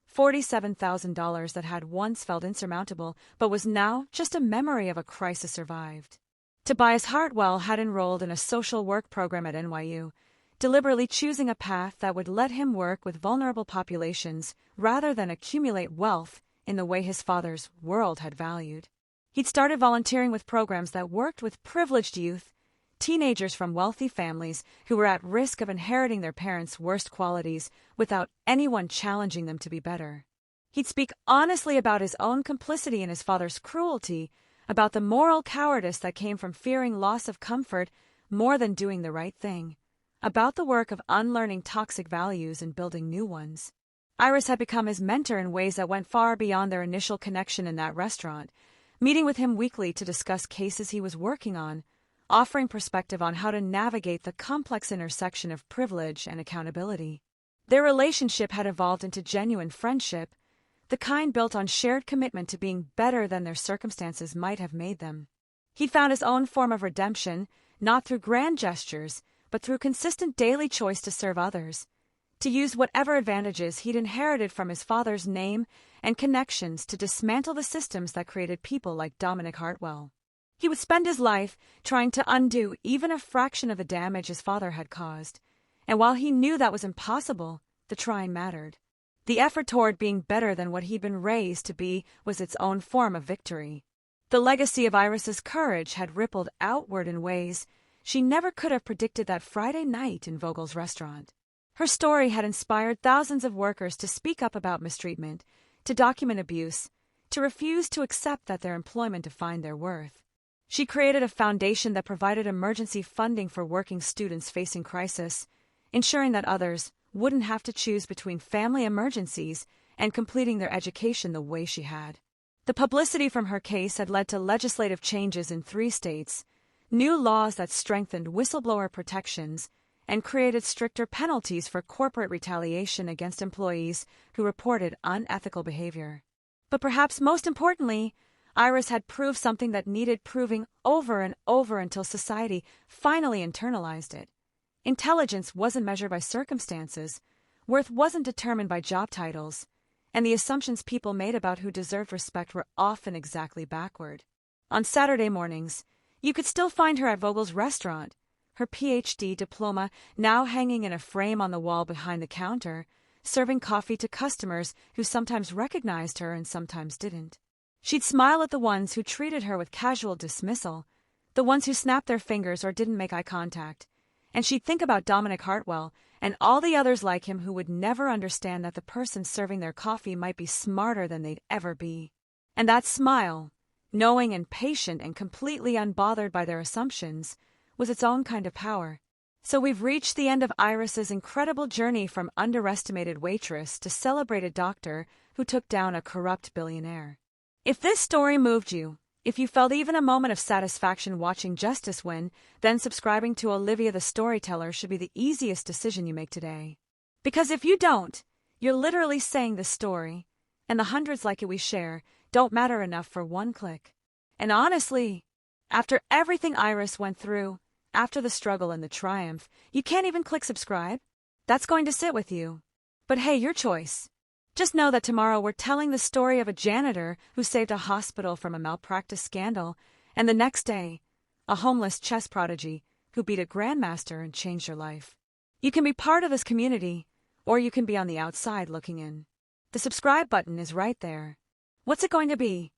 [SPEAKER 1] $47,000 that had once felt insurmountable but was now just a memory of a crisis survived. Tobias Hartwell had enrolled in a social work program at NYU, deliberately choosing a path that would let him work with vulnerable populations rather than accumulate wealth in the way his father's world had valued. He'd started volunteering with programs that worked with privileged youth, teenagers from wealthy families who were at risk of inheriting their parents' worst qualities without anyone challenging them to be better. He'd speak honestly about his own complicity in his father's cruelty, about the moral cowardice that came from fearing loss of comfort more than doing the right thing, about the work of unlearning toxic values and building new ones. Iris had become his mentor in ways that went far beyond their initial connection in that restaurant, meeting with him weekly to discuss cases he was working on, offering perspective on how to navigate the complex intersection of privilege and accountability. Their relationship had evolved into genuine friendship, the kind built on shared commitment to being better than their circumstances might have made them. He'd found his own form of redemption, not through grand gestures, but through consistent daily choice to serve others, to use whatever advantages he'd inherited from his father's name and connections to dismantle the systems that created people like Dominic Hartwell. He would spend his life trying to undo even a fraction of the damage his father had caused, and while he knew that was impossible, the trying mattered. The effort toward being better than what he'd been raised to be was its own form of victory. The legacy of Iris's courage had rippled outward in ways she never could have predicted that Friday night in Vogel's restaurant. Her story had inspired thousands of workers to speak up about mistreatment, to document abuse, to refuse to accept that their employment defined their worth. She created a foundation that provided emergency funding for working students facing crisis, ensuring that others wouldn't have to choose between family emergencies and completing their education the way she had. The publicity from her case had led to legislative changes in 3 states, new laws that strengthened whistleblower protections and created stricter penalties for corporate retaliation against employees who reported unethical behavior. But perhaps most importantly, Iris had proved something that needed proving over and over until society finally internalized it. Intelligence wasn't measured by circumstances, worth wasn't determined by job titles, and the assumptions people made about who deserved respect were often exactly backward. On Saturday mornings, you could still find her at Vogel's restaurant, her PhD diploma now hanging in a frame on the wall behind the counter, serving coffee to customers who sometimes recognized her and sometimes didn't. She'd smile at the ones who treated her with casual dismissal, the ones who snapped their fingers or didn't make eye contact, and she'd think about Dominic Hartwell and all the others like him who would never understand that the person serving their coffee might be smarter than they'd ever be. And that smile, knowing and patient and completely unbothered by their assumptions, was its own kind of power. So we've reached the end of Iris's incredible journey from underestimated waitress to celebrated doctor who took down a corrupt billionaire. If this story moved you, if you felt even a moment of satisfaction watching justice win, then subscribing to Olivia the Storyteller should be the easiest decision you make today. Because if you don't, you're literally saying this story, and the hundreds like it we share, don't matter enough for one click. And honestly, after everything Iris went through, after the struggle and the triumph, you can't even click subscribe. That's going to sit with you. But hey, your choice. Just know that tomorrow we're telling the story of a janitor who saved a hospital from a malpractice scandal, and the next day, a homeless chess prodigy who beat a grandmaster and changed your life. You can be part of this community, or you can be on the outside looking in. The subscribe button is right there. What's it going to be?